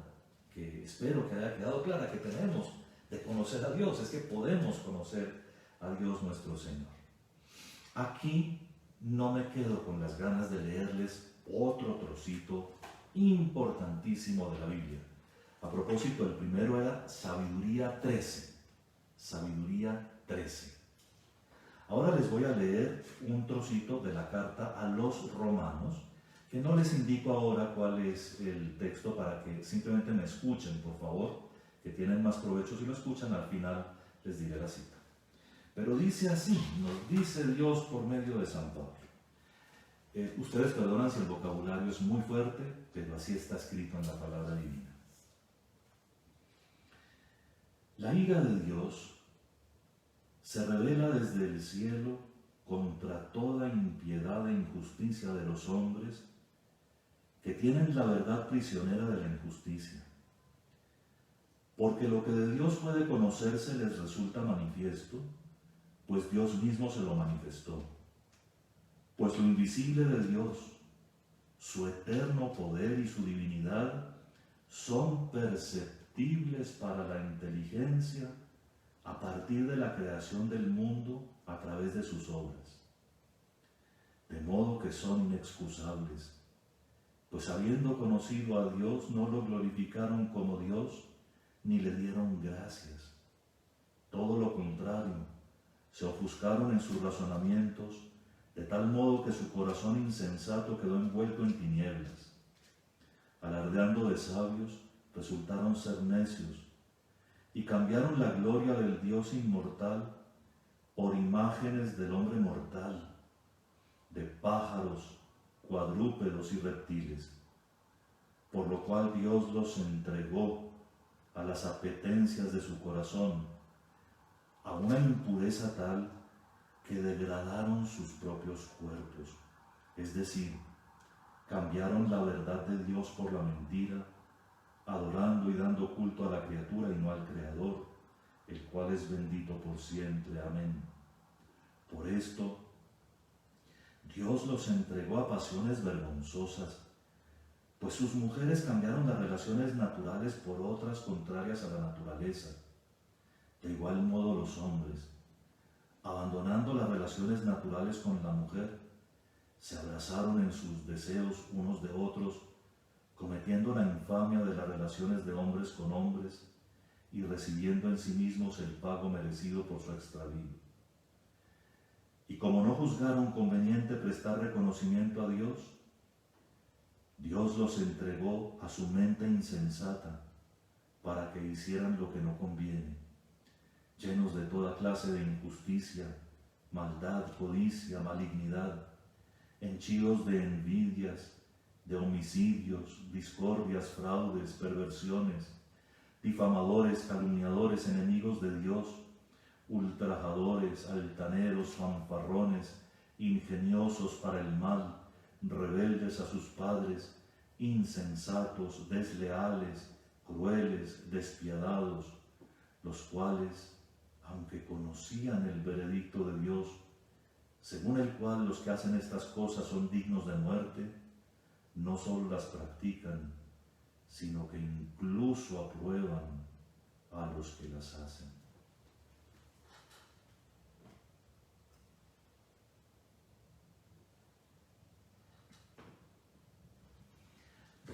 que espero que haya quedado clara que tenemos de conocer a Dios, es que podemos conocer a Dios nuestro Señor. Aquí no me quedo con las ganas de leerles otro trocito importantísimo de la Biblia. A propósito, el primero era Sabiduría 13. Sabiduría 13. Ahora les voy a leer un trocito de la carta a los Romanos, que no les indico ahora cuál es el texto para que simplemente me escuchen, por favor, que tienen más provecho si lo escuchan, al final les diré la cita. Pero dice así, nos dice Dios por medio de San Pablo. Ustedes perdonan si el vocabulario es muy fuerte, pero así está escrito en la palabra divina. La ira de Dios se revela desde el cielo contra toda impiedad e injusticia de los hombres que tienen la verdad prisionera de la injusticia. Porque lo que de Dios puede conocerse les resulta manifiesto, pues Dios mismo se lo manifestó. Pues lo invisible de Dios, su eterno poder y su divinidad son perceptibles para la inteligencia a partir de la creación del mundo a través de sus obras. De modo que son inexcusables, pues habiendo conocido a Dios no lo glorificaron como Dios ni le dieron gracias. Todo lo contrario, se ofuscaron en sus razonamientos, de tal modo que su corazón insensato quedó envuelto en tinieblas. Alardeando de sabios, resultaron ser necios, y cambiaron la gloria del Dios inmortal por imágenes del hombre mortal, de pájaros, cuadrúpedos y reptiles, por lo cual Dios los entregó a las apetencias de su corazón, a una impureza tal que degradaron sus propios cuerpos, es decir, cambiaron la verdad de Dios por la mentira, adorando y dando culto a la criatura y no al Creador, el cual es bendito por siempre. Amén. Por esto, Dios los entregó a pasiones vergonzosas, pues sus mujeres cambiaron las relaciones naturales por otras contrarias a la naturaleza. De igual modo los hombres, abandonando las relaciones naturales con la mujer, se abrazaron en sus deseos unos de otros, cometiendo la infamia de las relaciones de hombres con hombres y recibiendo en sí mismos el pago merecido por su extravío. Y como no juzgaron conveniente prestar reconocimiento a Dios, Dios los entregó a su mente insensata para que hicieran lo que no conviene, llenos de toda clase de injusticia, maldad, codicia, malignidad, henchidos de envidias, de homicidios, discordias, fraudes, perversiones, difamadores, calumniadores, enemigos de Dios, ultrajadores, altaneros, fanfarrones, ingeniosos para el mal, rebeldes a sus padres, insensatos, desleales, crueles, despiadados, los cuales, aunque conocían el veredicto de Dios, según el cual los que hacen estas cosas son dignos de muerte, no solo las practican, sino que incluso aprueban a los que las hacen.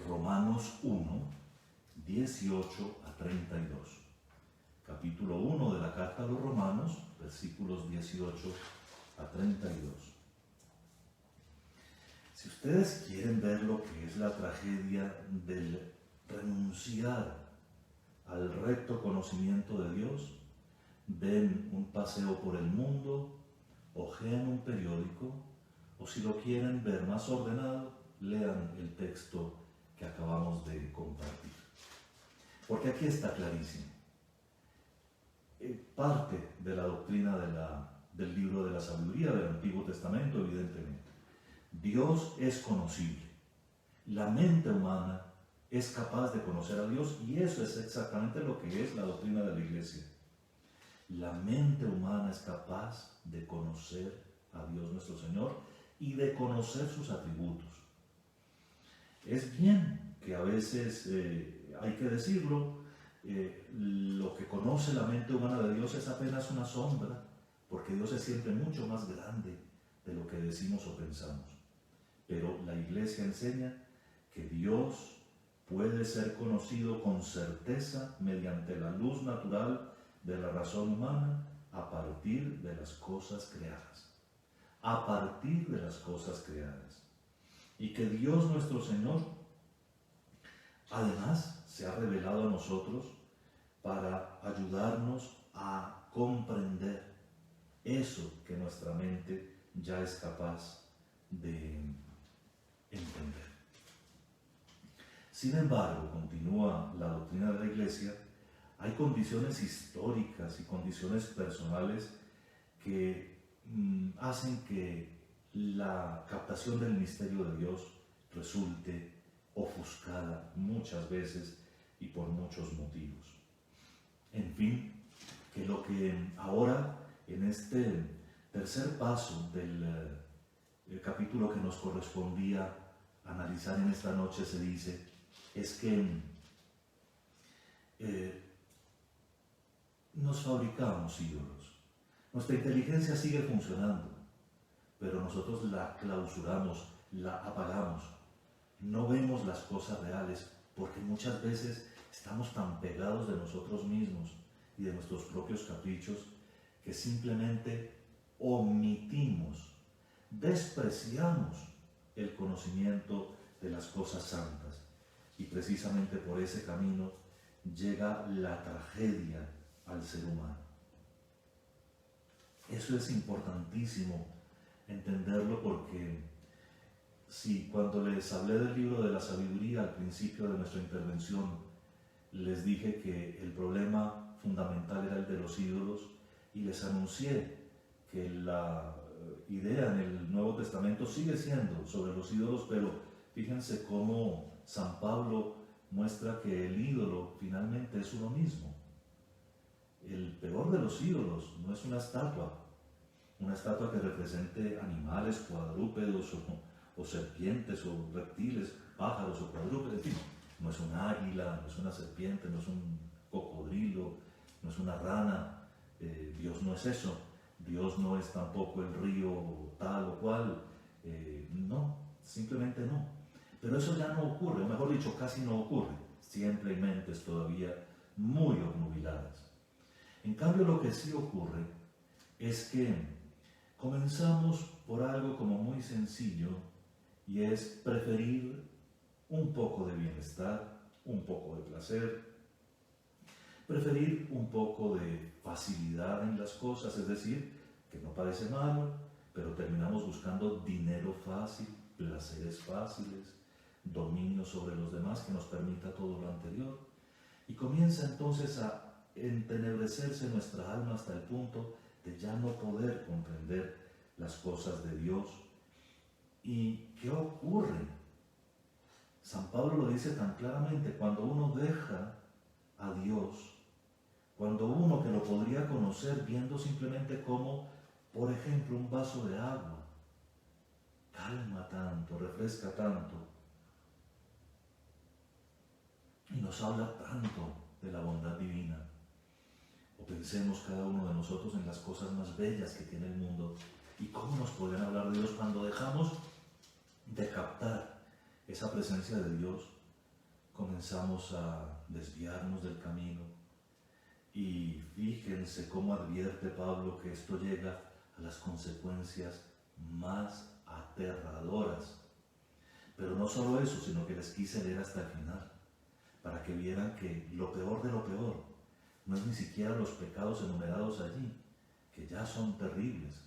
Romanos 1, 18 a 32. Capítulo 1 de la carta a los Romanos, versículos 18 a 32. Si ustedes quieren ver lo que es la tragedia del renunciar al recto conocimiento de Dios, den un paseo por el mundo, hojean un periódico, o si lo quieren ver más ordenado, lean el texto que acabamos de compartir. Porque aquí está clarísimo. Parte de la doctrina del libro de la sabiduría del Antiguo Testamento, evidentemente. Dios es conocible. La mente humana es capaz de conocer a Dios, y eso es exactamente lo que es la doctrina de la Iglesia. La mente humana es capaz de conocer a Dios nuestro Señor y de conocer sus atributos. Es bien que a veces, hay que decirlo, lo que conoce la mente humana de Dios es apenas una sombra, porque Dios es siempre mucho más grande de lo que decimos o pensamos. Pero la Iglesia enseña que Dios puede ser conocido con certeza mediante la luz natural de la razón humana a partir de las cosas creadas. A partir de las cosas creadas. Y que Dios nuestro Señor, además, se ha revelado a nosotros para ayudarnos a comprender eso que nuestra mente ya es capaz de entender. Sin embargo, continúa la doctrina de la Iglesia, hay condiciones históricas y condiciones personales que hacen que la captación del misterio de Dios resulte ofuscada muchas veces y por muchos motivos. En fin, que lo que ahora en este tercer paso del capítulo que nos correspondía analizar en esta noche se dice, es que nos fabricamos ídolos. Nuestra inteligencia sigue funcionando, pero nosotros la clausuramos, la apagamos. No vemos las cosas reales porque muchas veces estamos tan pegados de nosotros mismos y de nuestros propios caprichos que simplemente omitimos, despreciamos el conocimiento de las cosas santas. Y precisamente por ese camino llega la tragedia al ser humano. Eso es importantísimo entenderlo, porque si cuando les hablé del libro de la sabiduría al principio de nuestra intervención, les dije que el problema fundamental era el de los ídolos, y les anuncié que la idea en el Nuevo Testamento sigue siendo sobre los ídolos, pero fíjense cómo San Pablo muestra que el ídolo finalmente es uno mismo. El peor de los ídolos no es una estatua que represente animales, cuadrúpedos o serpientes o reptiles, pájaros o cuadrúpedos, en fin, no es un águila, no es una serpiente, no es un cocodrilo, no es una rana. Dios no es eso. Dios no es tampoco el río tal o cual. No, simplemente no. Pero eso ya no ocurre, o mejor dicho, casi no ocurre. Siempre hay mentes todavía muy obnubiladas. En cambio, lo que sí ocurre es que comenzamos por algo como muy sencillo, y es preferir un poco de bienestar, un poco de placer, preferir un poco de facilidad en las cosas, es decir, que no parece malo, pero terminamos buscando dinero fácil, placeres fáciles, dominio sobre los demás que nos permita todo lo anterior, y comienza entonces a entenebrecerse nuestra alma hasta el punto de ya no poder comprender las cosas de Dios. ¿Y qué ocurre? San Pablo lo dice tan claramente: cuando uno deja a Dios, cuando uno que lo podría conocer viendo simplemente como, por ejemplo, un vaso de agua, calma tanto, refresca tanto, y nos habla tanto de la bondad divina. O pensemos cada uno de nosotros en las cosas más bellas que tiene el mundo, y cómo nos podrían hablar de Dios cuando dejamos de captar esa presencia de Dios. Comenzamos a desviarnos del camino, y fíjense cómo advierte Pablo que esto llega a las consecuencias más aterradoras Pero no solo eso, sino que les quise leer hasta el final, para que vieran que lo peor de lo peor no es ni siquiera los pecados enumerados allí, que ya son terribles,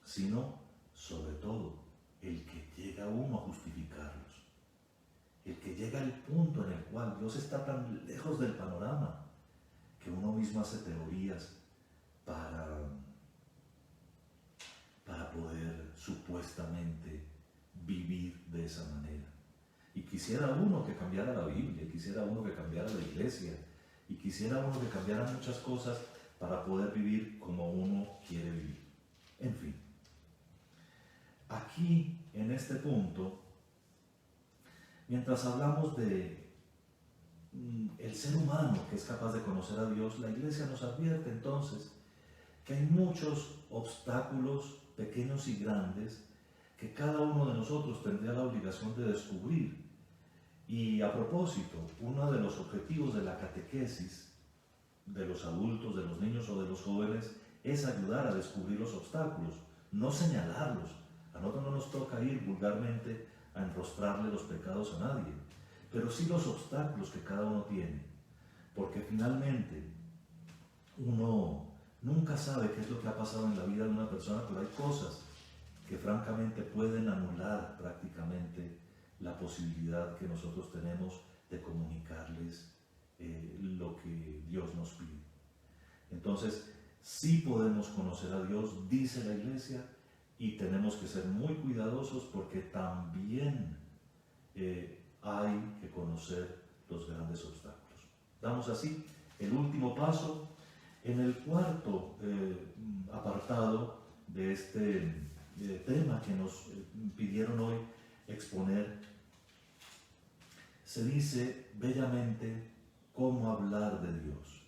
sino sobre todo el que llega uno a justificarlos, el que llega al punto en el cual Dios está tan lejos del panorama que uno mismo hace teorías para poder supuestamente vivir de esa manera. Y quisiera uno que cambiara la Biblia, y quisiera uno que cambiara la iglesia, y quisiera uno que cambiara muchas cosas para poder vivir como uno quiere vivir. En fin, aquí en este punto, mientras hablamos de el ser humano que es capaz de conocer a Dios, la iglesia nos advierte entonces que hay muchos obstáculos, pequeños y grandes, que cada uno de nosotros tendría la obligación de descubrir. Y a propósito, uno de los objetivos de la catequesis de los adultos, de los niños o de los jóvenes es ayudar a descubrir los obstáculos, no señalarlos. A nosotros no nos toca ir vulgarmente a enrostrarle los pecados a nadie, pero sí los obstáculos que cada uno tiene, porque finalmente uno nunca sabe qué es lo que ha pasado en la vida de una persona, pero hay cosas que francamente pueden anular prácticamente la posibilidad que nosotros tenemos de comunicarles lo que Dios nos pide. Entonces, sí podemos conocer a Dios, dice la Iglesia, y tenemos que ser muy cuidadosos porque también hay que conocer los grandes obstáculos. Damos así el último paso en el cuarto apartado de este tema que nos pidieron hoy exponer. Se dice bellamente cómo hablar de Dios.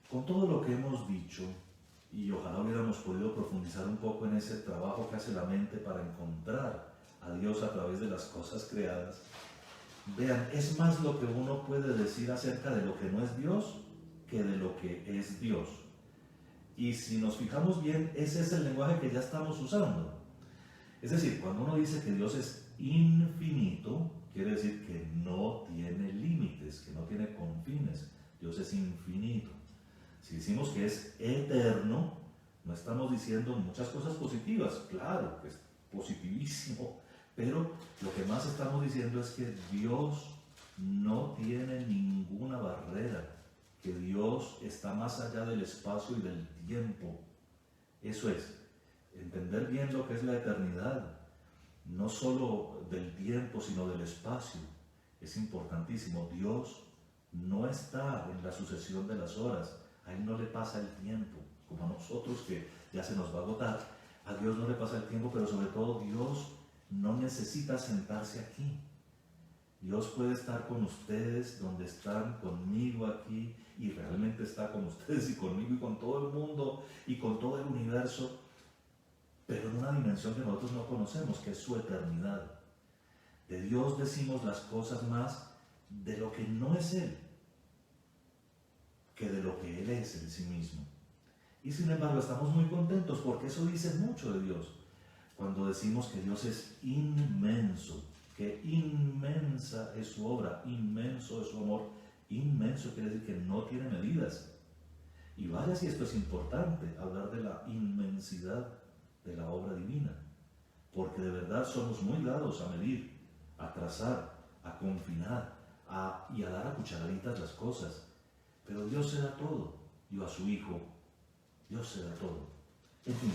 Con todo lo que hemos dicho, y ojalá hubiéramos podido profundizar un poco en ese trabajo que hace la mente para encontrar a Dios a través de las cosas creadas, vean, es más lo que uno puede decir acerca de lo que no es Dios que de lo que es Dios. Y si nos fijamos bien, ese es el lenguaje que ya estamos usando. Es decir, cuando uno dice que Dios es infinito, quiere decir que no tiene límites, que no tiene confines. Dios es infinito. Si decimos que es eterno, no estamos diciendo muchas cosas positivas. Claro que es positivísimo, pero lo que más estamos diciendo es que Dios no tiene ninguna barrera, que Dios está más allá del espacio y del tiempo. Eso es, entender bien lo que es la eternidad, no solo del tiempo, sino del espacio, es importantísimo. Dios no está en la sucesión de las horas, a Él no le pasa el tiempo, como a nosotros que ya se nos va a agotar. A Dios no le pasa el tiempo, pero sobre todo Dios no necesita sentarse aquí. Dios puede estar con ustedes donde están, conmigo aquí, y realmente está con ustedes y conmigo y con todo el mundo y con todo el universo, pero en una dimensión que nosotros no conocemos, que es su eternidad. De Dios decimos las cosas más de lo que no es Él, que de lo que Él es en sí mismo. Y sin embargo estamos muy contentos porque eso dice mucho de Dios. Cuando decimos que Dios es inmenso, que inmensa es su obra, inmenso es su amor, inmenso quiere decir que no tiene medidas. Y vaya si esto es importante, hablar de la inmensidad de la obra divina, porque de verdad somos muy dados a medir, a trazar, a confinar y a dar a cucharaditas las cosas. Pero Dios se da todo, dio a su Hijo, Dios se da todo. En fin,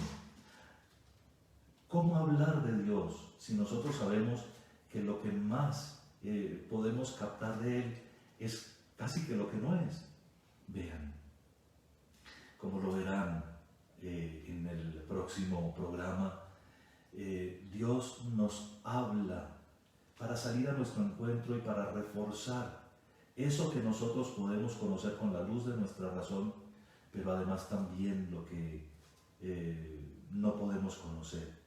¿cómo hablar de Dios si nosotros sabemos que lo que más podemos captar de Él es casi que lo que no es? Vean, como lo verán en el próximo programa, Dios nos habla para salir a nuestro encuentro y para reforzar eso que nosotros podemos conocer con la luz de nuestra razón, pero además también lo que no podemos conocer.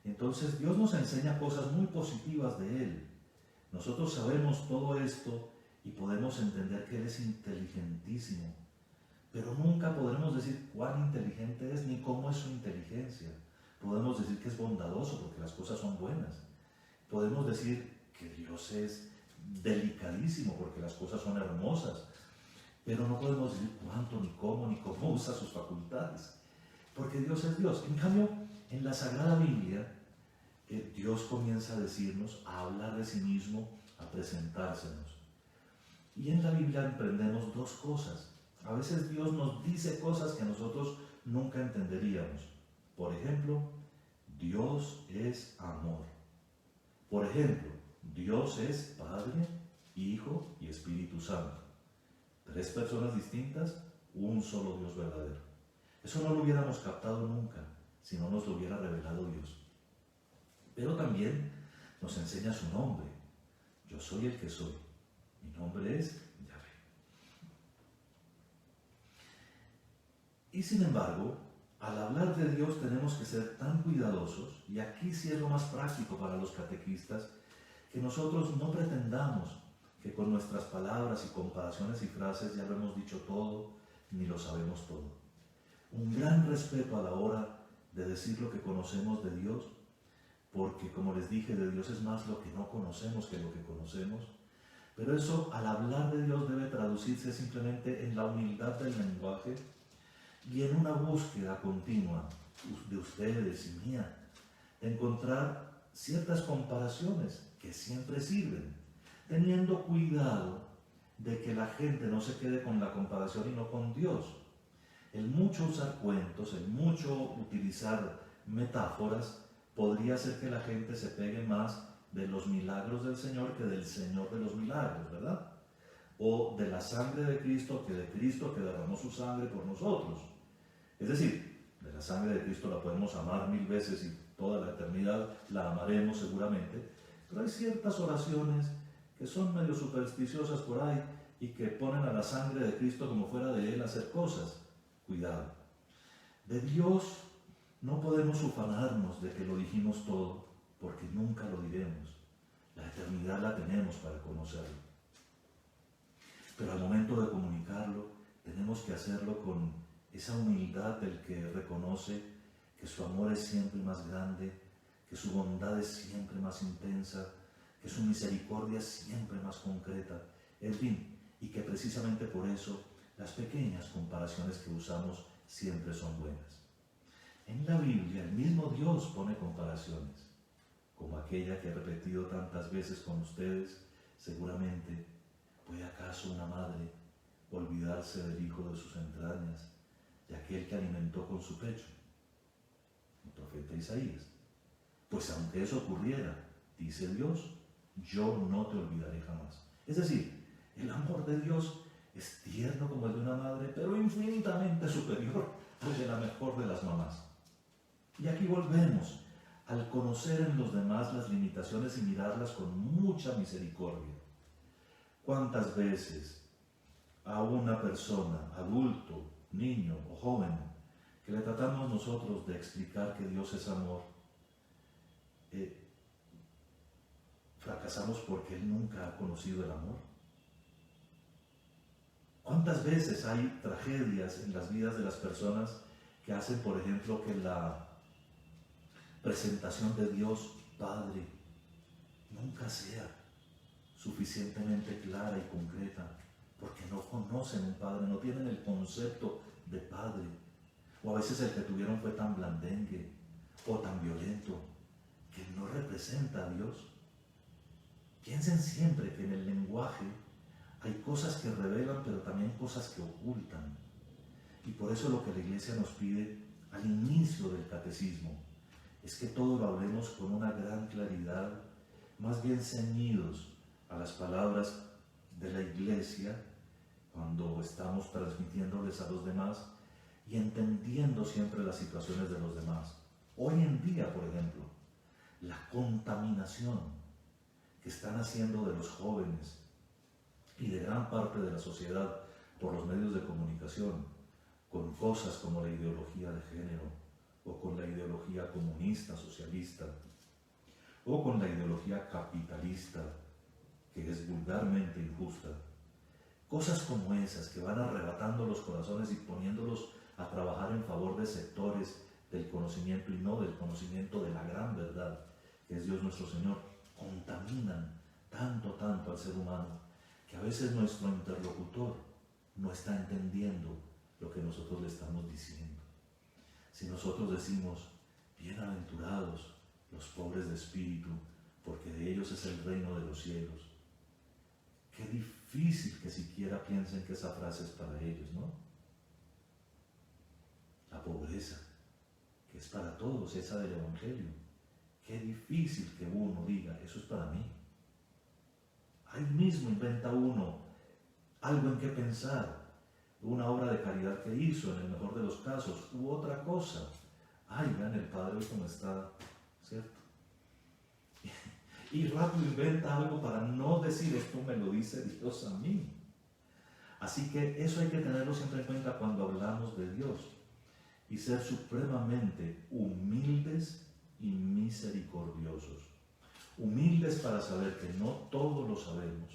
Entonces Dios nos enseña cosas muy positivas de Él. Nosotros sabemos todo esto y podemos entender que Él es inteligentísimo, pero nunca podremos decir cuán inteligente es ni cómo es su inteligencia. Podemos decir que es bondadoso porque las cosas son buenas, Podemos decir que Dios es delicadísimo porque las cosas son hermosas, pero no podemos decir cuánto, ni cómo usa sus facultades, porque Dios es Dios. En cambio, en la Sagrada Biblia, Dios comienza a decirnos, a hablar de sí mismo, a presentársenos. Y en la Biblia emprendemos dos cosas. A veces Dios nos dice cosas que nosotros nunca entenderíamos. Por ejemplo, Dios es amor. Por ejemplo, Dios es Padre, Hijo y Espíritu Santo. 3 personas distintas, un solo Dios verdadero. Eso no lo hubiéramos captado nunca si no nos lo hubiera revelado Dios. Pero también nos enseña su nombre. Yo soy el que soy. Mi nombre es Yahvé. Y sin embargo, al hablar de Dios tenemos que ser tan cuidadosos, y aquí sí es lo más práctico para los catequistas, que nosotros no pretendamos que con nuestras palabras y comparaciones y frases ya lo hemos dicho todo, ni lo sabemos todo. Un gran respeto a la hora de decir lo que conocemos de Dios, porque como les dije, de Dios es más lo que no conocemos que lo que conocemos, pero eso al hablar de Dios debe traducirse simplemente en la humildad del lenguaje y en una búsqueda continua de ustedes y mía, de encontrar ciertas comparaciones que siempre sirven, teniendo cuidado de que la gente no se quede con la comparación y no con Dios. El mucho usar cuentos, el mucho utilizar metáforas, podría hacer que la gente se pegue más de los milagros del Señor que del Señor de los milagros, ¿verdad? O de la sangre de Cristo que derramó su sangre por nosotros. Es decir, de la sangre de Cristo la podemos amar 1000 veces y toda la eternidad la amaremos seguramente, pero hay ciertas oraciones que son medio supersticiosas por ahí y que ponen a la sangre de Cristo como fuera de Él a hacer cosas. Cuidado. De Dios no podemos ufanarnos de que lo dijimos todo, porque nunca lo diremos. La eternidad la tenemos para conocerlo. Pero al momento de comunicarlo, tenemos que hacerlo con esa humildad del que reconoce que su amor es siempre más grande, que su bondad es siempre más intensa, que su misericordia es siempre más concreta, en fin, y que precisamente por eso las pequeñas comparaciones que usamos siempre son buenas. En la Biblia el mismo Dios pone comparaciones, como aquella que he repetido tantas veces con ustedes, seguramente. ¿Puede acaso una madre olvidarse del hijo de sus entrañas, de aquel que alimentó con su pecho? El profeta Isaías. Pues aunque eso ocurriera, dice Dios, yo no te olvidaré jamás. Es decir, el amor de Dios es tierno como el de una madre, pero infinitamente superior al de la mejor de las mamás. Y aquí volvemos al conocer en los demás las limitaciones y mirarlas con mucha misericordia. ¿Cuántas veces a una persona, adulto, niño o joven, que le tratamos nosotros de explicar que Dios es amor, fracasamos porque él nunca ha conocido el amor? ¿Cuántas veces hay tragedias en las vidas de las personas que hacen, por ejemplo, que la presentación de Dios Padre nunca sea suficientemente clara y concreta, porque no conocen un Padre, no tienen el concepto de Padre, o a veces el que tuvieron fue tan blandengue o tan violento que no representa a Dios? Piensen siempre que en el lenguaje hay cosas que revelan, pero también cosas que ocultan. Y por eso lo que la Iglesia nos pide al inicio del catecismo es que todo lo hablemos con una gran claridad, más bien ceñidos a las palabras de la Iglesia cuando estamos transmitiéndoles a los demás y entendiendo siempre las situaciones de los demás. Hoy en día, por ejemplo, la contaminación que están haciendo de los jóvenes y de gran parte de la sociedad por los medios de comunicación, con cosas como la ideología de género, o con la ideología comunista, socialista, o con la ideología capitalista, que es vulgarmente injusta. Cosas como esas que van arrebatando los corazones y poniéndolos a trabajar en favor de sectores del conocimiento y no del conocimiento de la gran verdad, que es Dios nuestro Señor. contaminan tanto al ser humano, que a veces nuestro interlocutor no está entendiendo lo que nosotros le estamos diciendo. Si nosotros decimos, bienaventurados los pobres de espíritu, porque de ellos es el reino de los cielos, qué difícil que siquiera piensen que esa frase es para ellos, ¿no? La pobreza, que es para todos, esa del Evangelio. Qué difícil que uno diga, eso es para mí. Ahí mismo inventa uno algo en qué pensar, una obra de caridad que hizo, en el mejor de los casos, u otra cosa. Ay, vean el Padre hoy cómo está, ¿cierto? Y rápido inventa algo para no decir, esto me lo dice Dios a mí. Así que eso hay que tenerlo siempre en cuenta cuando hablamos de Dios, y ser supremamente humildes y misericordiosos. Humildes para saber que no todo lo sabemos.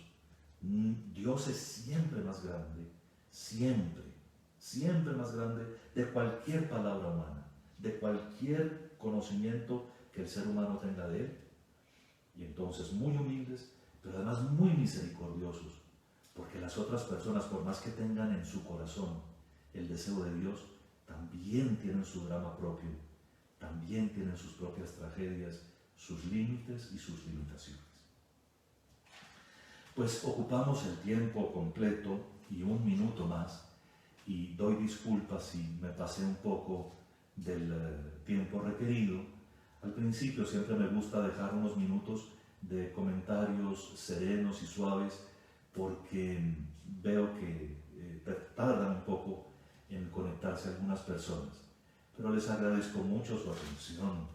Dios es siempre más grande, siempre más grande de cualquier palabra humana, de cualquier conocimiento que el ser humano tenga de Él. Y entonces muy humildes, pero además muy misericordiosos, porque las otras personas, por más que tengan en su corazón el deseo de Dios, también tienen su drama propio, también tienen sus propias tragedias, sus límites y sus limitaciones. Pues ocupamos el tiempo completo y un minuto más, y doy disculpas si me pasé un poco del tiempo requerido. Al principio siempre me gusta dejar unos minutos de comentarios serenos y suaves, porque veo que tardan un poco en conectarse algunas personas, pero les agradezco mucho su atención.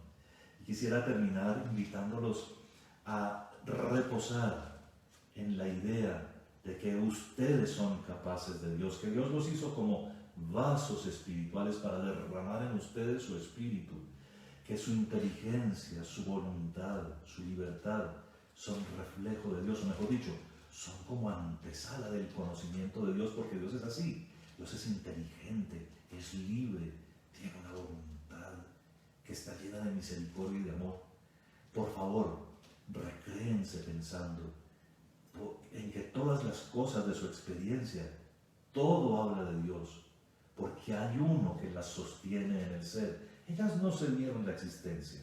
Quisiera terminar invitándolos a reposar en la idea de que ustedes son capaces de Dios, que Dios los hizo como vasos espirituales para derramar en ustedes su espíritu, que su inteligencia, su voluntad, su libertad son reflejo de Dios, o mejor dicho, son como antesala del conocimiento de Dios, porque Dios es así. Dios es inteligente, es libre, tiene una voluntad que está llena de misericordia y de amor. Por favor, recréense pensando en que todas las cosas de su experiencia, todo habla de Dios, porque hay uno que las sostiene en el ser. Ellas no se dieron la existencia.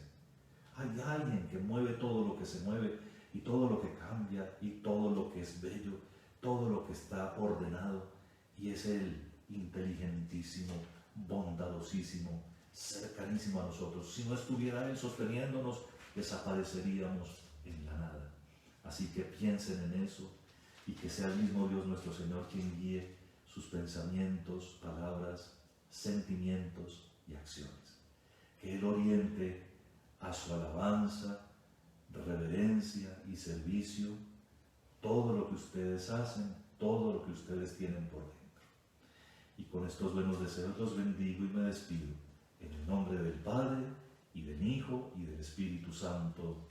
Hay alguien que mueve todo lo que se mueve y todo lo que cambia y todo lo que es bello, todo lo que está ordenado, y es Él, inteligentísimo, bondadosísimo, cercanísimo a nosotros. Si no estuviera Él sosteniéndonos, desapareceríamos en la nada. Así que piensen en eso, y que sea el mismo Dios nuestro Señor quien guíe sus pensamientos, palabras, sentimientos y acciones. Que Él oriente a su alabanza, reverencia y servicio todo lo que ustedes hacen, todo lo que ustedes tienen por dentro. Y con estos buenos deseos los bendigo y me despido, en el nombre del Padre, y del Hijo, y del Espíritu Santo.